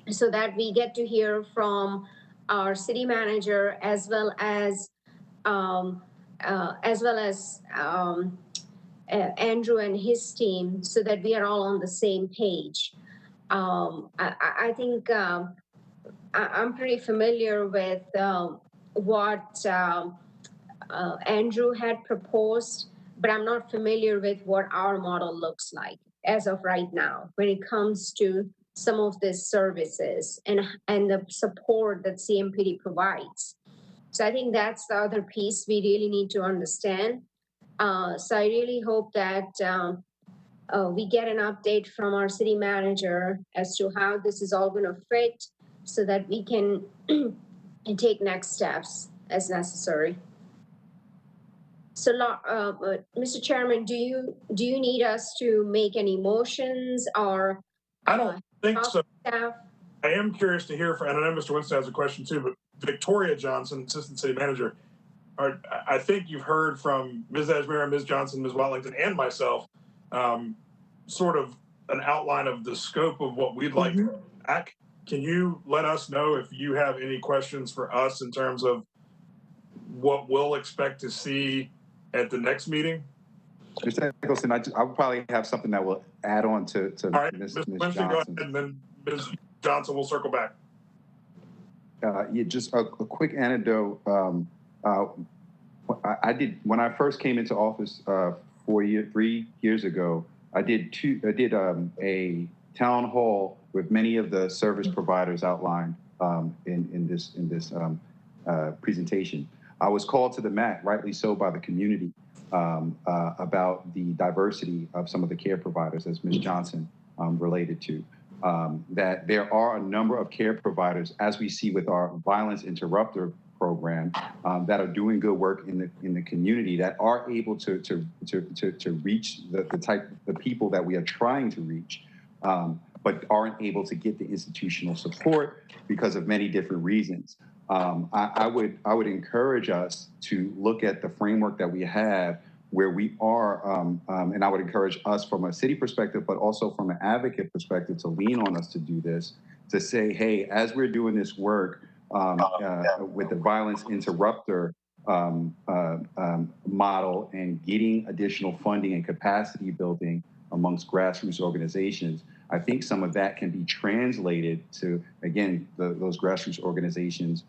so that we get to hear from our city manager as well as Andrew and his team, so that we are all on the same page. I think I'm pretty familiar with what Andrew had proposed, but I'm not familiar with what our model looks like as of right now when it comes to some of these services and the support that CMPD provides. So I think that's the other piece we really need to understand. So I really hope that we get an update from our city manager as to how this is all going to fit so that we can take next steps as necessary. So, Mr. Chairman, do you need us to make any motions or? I don't think so. Staff? I am curious to hear from, and I know Mr. Winston has a question too, but Victoria Johnson, Assistant City Manager, I think you've heard from Ms. Ajmera, Ms. Johnson, Ms. Watlington, and myself, sort of an outline of the scope of what we'd like to back. Can you let us know if you have any questions for us in terms of what we'll expect to see at the next meeting? Mr. Nicholson, I would probably have something that will add on to All right, Ms. Ms. Ms. Winston, go ahead, Johnson. and then Ms. Johnson will circle back. Yeah, just a quick anecdote. I did, when I first came into office 3 years ago, I did a town hall with many of the service providers outlined in this presentation. I was called to the mat, rightly so, by the community about the diversity of some of the care providers, as Ms. Johnson related to. That there are a number of care providers, as we see with our violence interrupter program, that are doing good work in the community, that are able to reach the people that we are trying to reach, but aren't able to get the institutional support because of many different reasons. I would encourage us to look at the framework that we have, where we are, and I would encourage us from a city perspective, but also from an advocate perspective, to lean on us to do this, to say, hey, as we're doing this work with the violence interrupter model and getting additional funding and capacity building amongst grassroots organizations, I think some of that can be translated to, again, those grassroots organizations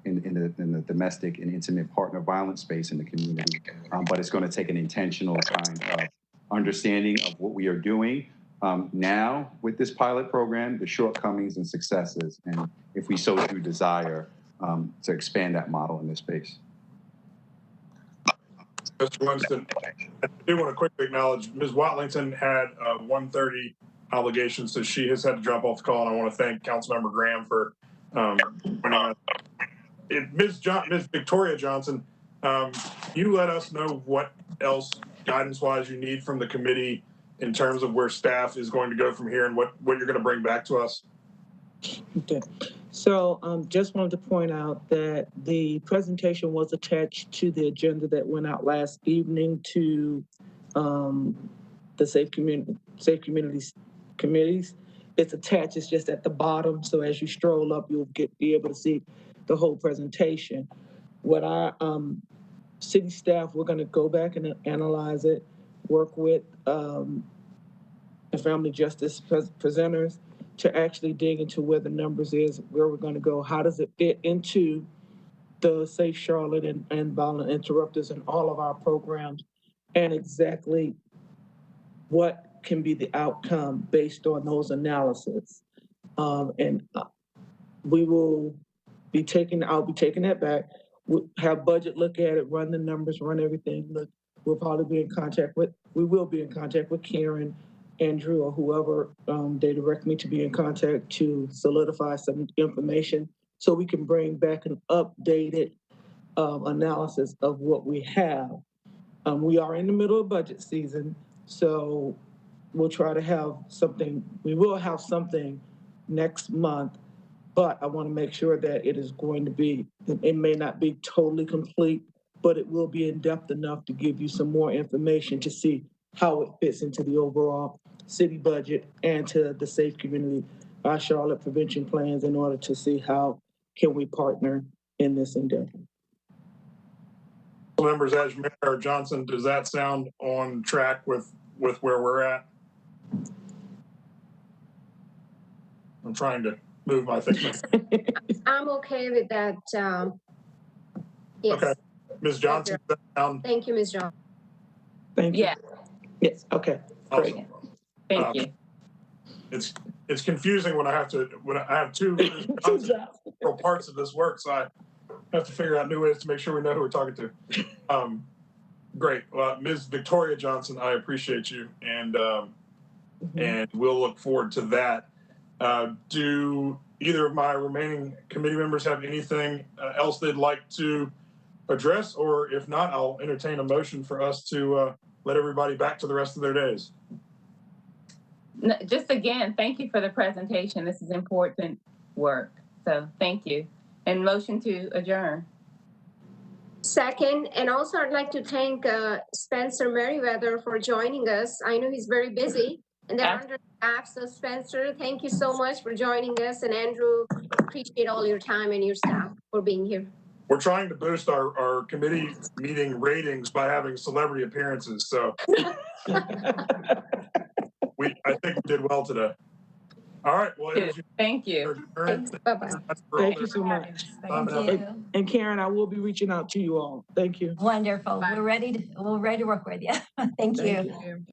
in the domestic and intimate partner violence space in the community. But it's going to take an intentional kind of understanding of what we are doing now with this pilot program, the shortcomings and successes, and if we so do desire to expand that model in this space. Mr. Winston, I do want to quickly acknowledge Ms. Watlington had 1:30 obligations, so she has had to drop off the call, and I want to thank Councilmember Graham for joining us. Ms. Victoria Johnson, you let us know what else guidance-wise you need from the committee in terms of where staff is going to go from here and what you're going to bring back to us. Okay. So just wanted to point out that the presentation was attached to the agenda that went out last evening to the Safe Communities committees. It's attached, it's just at the bottom. So as you stroll up, you'll be able to see the whole presentation. What our city staff, we're going to go back and analyze it, work with the family justice presenters to actually dig into where the numbers is, where we're going to go, how does it fit into the Safe Charlotte and Violent Interrupters and all of our programs, and exactly what can be the outcome based on those analysis. We will be taking, I'll be taking that back. We'll have budget look at it, run the numbers, run everything. Look, we'll probably be in contact with, we will be in contact with Karen, Andrew, or whoever they direct me to be in contact to solidify some information so we can bring back an updated analysis of what we have. We are in the middle of budget season, so we'll try to have something, we will have something next month, but I want to make sure that it is going to be, it may not be totally complete, but it will be in depth enough to give you some more information to see how it fits into the overall city budget and to the Safe Community Charlotte prevention plans in order to see how can we partner in this endeavor. Members, Mayor Johnson, does that sound on track with where we're at? I'm trying to move my thinking. I'm okay with that. Yes. Okay. Ms. Johnson, does that sound? Thank you, Ms. Johnson. Thank you. Yeah. Yes, okay. Great. Awesome. Thank you. It's confusing when I have two parts of this work, so I have to figure out new ways to make sure we know who we're talking to. Great. Well, Ms. Victoria Johnson, I appreciate you, and we'll look forward to that. Do either of my remaining committee members have anything else they'd like to address? Or if not, I'll entertain a motion for us to let everybody back to the rest of their days. No, just again, thank you for the presentation. This is important work. So thank you. And motion to adjourn. Second, and also I'd like to thank Spencer Merriweather for joining us. I know he's very busy and they're understaffed. So Spencer, thank you so much for joining us. And Andrew, appreciate all your time and your staff for being here. We're trying to boost our committee meeting ratings by having celebrity appearances. So I think we did well today. All right. Well, thank you. Bye-bye. Thank you so much. Thank you. And Karen, I will be reaching out to you all. Thank you. Wonderful. We're ready to work with you. Thank you. Thank you.